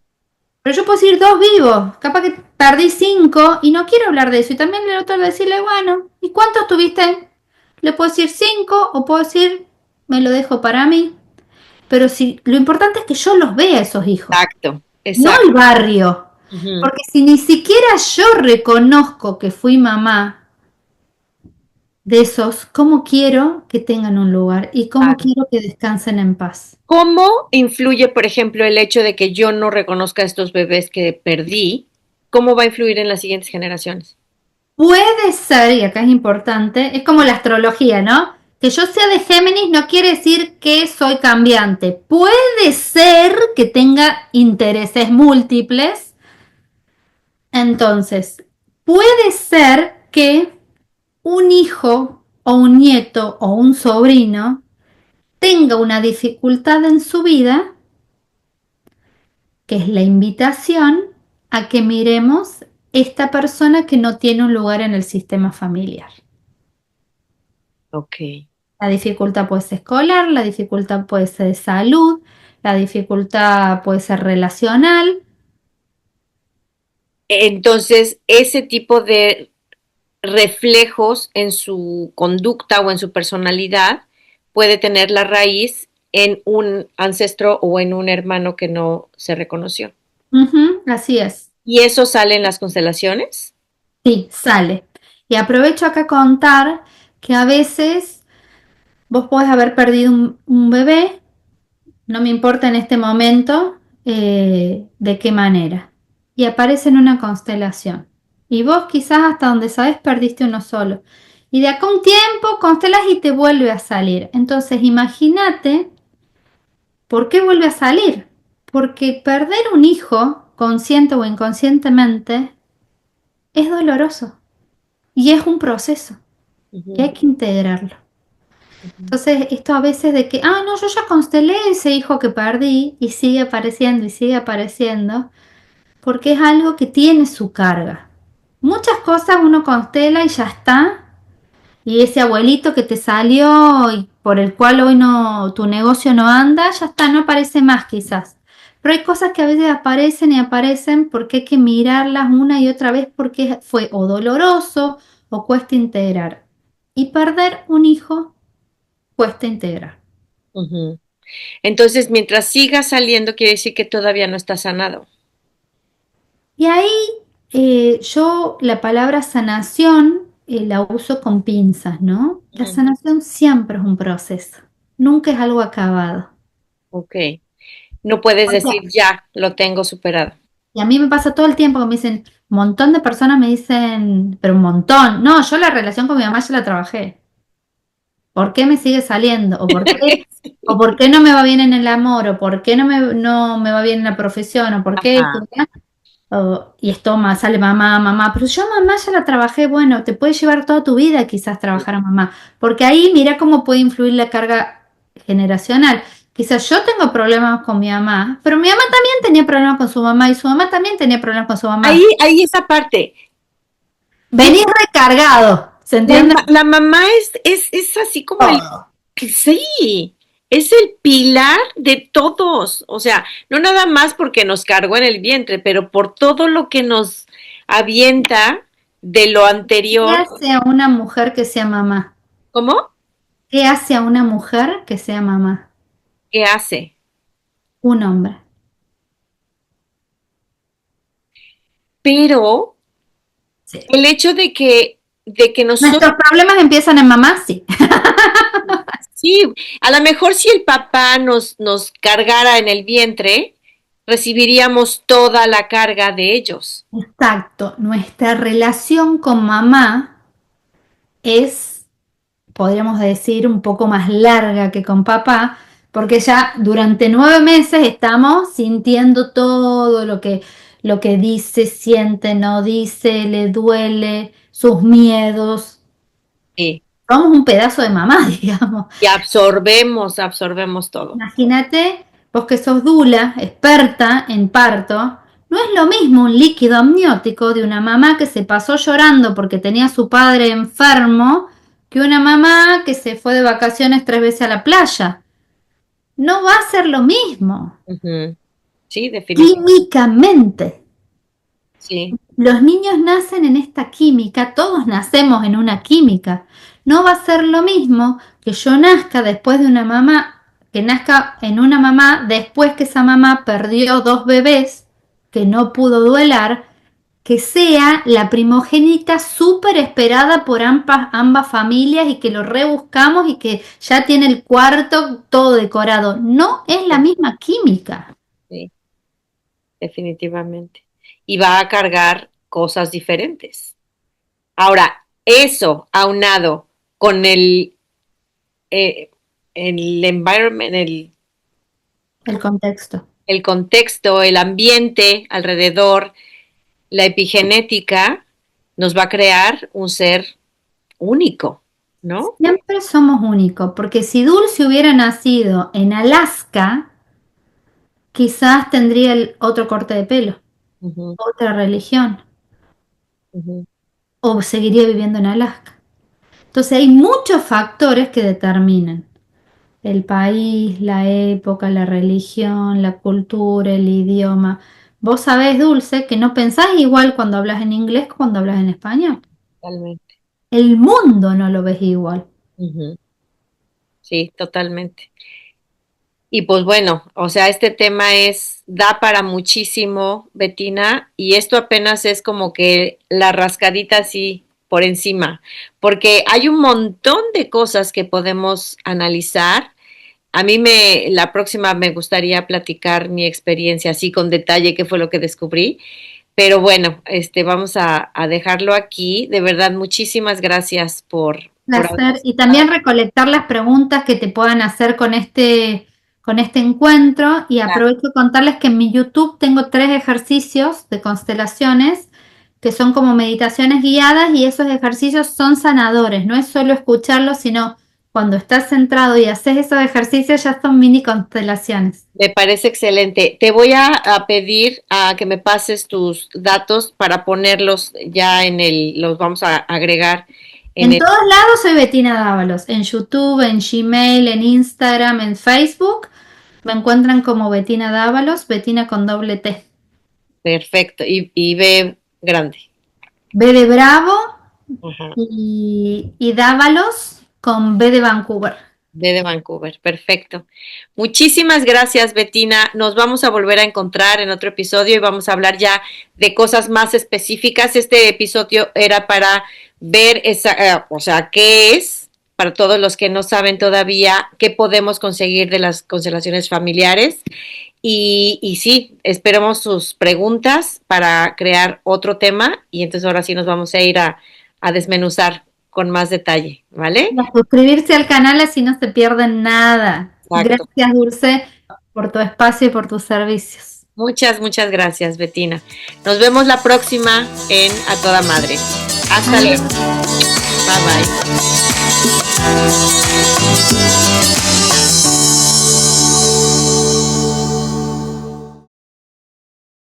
Pero yo puedo decir dos vivos, capaz que perdí cinco y no quiero hablar de eso. Y también el otro decirle, bueno, ¿y cuántos tuviste? Le puedo decir cinco o puedo decir, me lo dejo para mí. Pero si, lo importante es que yo los vea esos hijos, Exacto, no exacto. el barrio. Ujú. Porque si ni siquiera yo reconozco que fui mamá de esos, ¿cómo quiero que tengan un lugar? Y cómo Claro. quiero que descansen en paz. ¿Cómo influye, por ejemplo, el hecho de que yo no reconozca a estos bebés que perdí? ¿Cómo va a influir en las siguientes generaciones? Puede ser, y acá es importante, es como la astrología, ¿no? Que yo sea de Géminis no quiere decir que soy cambiante. Puede ser que tenga intereses múltiples. Entonces, puede ser que un hijo o un nieto o un sobrino tenga una dificultad en su vida, que es la invitación a que miremos esta persona que no tiene un lugar en el sistema familiar. Ok. La dificultad puede ser escolar, la dificultad puede ser de salud, la dificultad puede ser relacional. Entonces, ese tipo de reflejos en su conducta o en su personalidad puede tener la raíz en un ancestro o en un hermano que no se reconoció. Así es. ¿Y eso sale en las constelaciones? Sí, sale. Y aprovecho acá a contar que a veces vos podés haber perdido un bebé, no me importa en este momento de qué manera, y aparece en una constelación. Y vos quizás hasta donde sabes perdiste uno solo. Y de acá a un tiempo constelas y te vuelve a salir. Entonces imagínate por qué vuelve a salir. Porque perder un hijo, consciente o inconscientemente, es doloroso. Y es un proceso. Y Ujú, hay que integrarlo. ujú, Entonces, esto a veces de que, no, yo ya constelé ese hijo que perdí y sigue apareciendo, porque es algo que tiene su carga. Muchas cosas uno constela y ya está, y ese abuelito que te salió y por el cual hoy no, tu negocio no anda, ya está, no aparece más quizás. Pero hay cosas que a veces aparecen y aparecen porque hay que mirarlas una y otra vez porque fue o doloroso o cuesta integrar. Y perder un hijo cuesta integrar. ujú. Entonces, mientras siga saliendo, quiere decir que todavía no está sanado. Y ahí yo la palabra sanación la uso con pinzas, ¿no? La Ujú. sanación siempre es un proceso, nunca es algo acabado. Ok. No puedes O sea, decir ya, lo tengo superado. y a mí me pasa todo el tiempo que me dicen, un montón de personas me dicen, pero un montón, no, yo la relación con mi mamá ya la trabajé. ¿Por qué me sigue saliendo? O por qué no me va bien en el amor? ¿O por qué no me va bien en la profesión? ¿O por qué esto? Ajá. Y esto más sale mamá, mamá, pero yo mamá ya la trabajé, bueno, te puede llevar toda tu vida quizás trabajar a mamá, porque ahí mira cómo puede influir la carga generacional. Quizás yo tengo problemas con mi mamá, pero mi mamá también tenía problemas con su mamá y su mamá también tenía problemas con su Ahí, mamá. ahí esa parte. Venís recargado, ¿se entiende? La mamá es así como el, Todo. sí, es el pilar de todos. O sea, no nada más porque nos cargó en el vientre, pero por todo lo que nos avienta de lo ¿Qué anterior. hace a una mujer que sea mamá? ¿Cómo? ¿Qué hace a una mujer que sea mamá? ¿Qué hace? Un hombre. Pero Sí. el hecho de que nosotros, Nuestros problemas empiezan en mamá, sí. sí, a lo mejor si el papá nos cargara en el vientre, recibiríamos toda la carga de ellos. Exacto, nuestra relación con mamá es, podríamos decir, un poco más larga que con papá, porque ya durante 9 meses estamos sintiendo todo lo que dice, siente, no dice, le duele, sus miedos. Sí. Somos un pedazo de mamá, digamos. Y absorbemos todo. Imagínate, vos que sos dula, experta en parto, no es lo mismo un líquido amniótico de una mamá que se pasó llorando porque tenía a su padre enfermo que una mamá que se fue de vacaciones 3 veces a la playa. No va a ser lo mismo, Ujú. Sí, definitivamente. químicamente. Sí, Los niños nacen en esta química, todos nacemos en una química. No va a ser lo mismo que yo nazca después de una mamá, que nazca en una mamá después que esa mamá perdió 2 bebés, que no pudo duelar, que sea la primogénita súper esperada por ambas familias y que lo rebuscamos y que ya tiene el cuarto todo decorado. No es la misma química. sí, definitivamente. Y va a cargar cosas diferentes. Ahora, eso aunado con eh, el environment, El contexto. el contexto, el ambiente alrededor, la epigenética, nos va a crear un ser único, ¿no? Siempre somos únicos, porque si Dulce hubiera nacido en Alaska, quizás tendría el otro corte de pelo, Ujú, otra religión, ujú, o seguiría viviendo en Alaska. Entonces hay muchos factores que determinan el país, la época, la religión, la cultura, el idioma. Vos sabés, Dulce, que no pensás igual cuando hablas en inglés que cuando hablas en español. totalmente. El mundo no lo ves igual. Ujú, sí, totalmente. Y pues bueno, o sea, este tema da para muchísimo, Betina, y esto apenas es como que la rascadita así por encima, porque hay un montón de cosas que podemos analizar. La próxima me gustaría platicar mi experiencia así con detalle, qué fue lo que descubrí. Pero bueno, vamos a dejarlo aquí. De verdad, muchísimas gracias por haber Placer. Y también recolectar las preguntas que te puedan hacer con este encuentro. Y aprovecho de contarles que en mi YouTube tengo 3 ejercicios de constelaciones que son como meditaciones guiadas y esos ejercicios son sanadores. No es solo escucharlos, sino cuando estás centrado y haces esos ejercicios ya son mini constelaciones. Me parece excelente. Te voy a pedir a que me pases tus datos para ponerlos ya los vamos a agregar en En el todos lados soy Bettina Dávalos, en YouTube, en Gmail, en Instagram, en Facebook. Me encuentran como Bettina Dávalos, Bettina con doble T. perfecto y ve grande. B de Bravo Ajá. y Dávalos con B de Vancouver. De Vancouver, perfecto. Muchísimas gracias, Betina. Nos vamos a volver a encontrar en otro episodio y vamos a hablar ya de cosas más específicas. Este episodio era para ver o sea, qué es, para todos los que no saben todavía, qué podemos conseguir de las constelaciones familiares. Y sí, esperamos sus preguntas para crear otro tema y entonces ahora sí nos vamos a ir a desmenuzar con más detalle, ¿vale? Y a suscribirse al canal así no se pierden nada. Exacto. Gracias, Dulce, por tu espacio y por tus servicios. Muchas gracias, Betina. Nos vemos la próxima en A Toda Madre. Hasta luego. Adiós. Bye bye.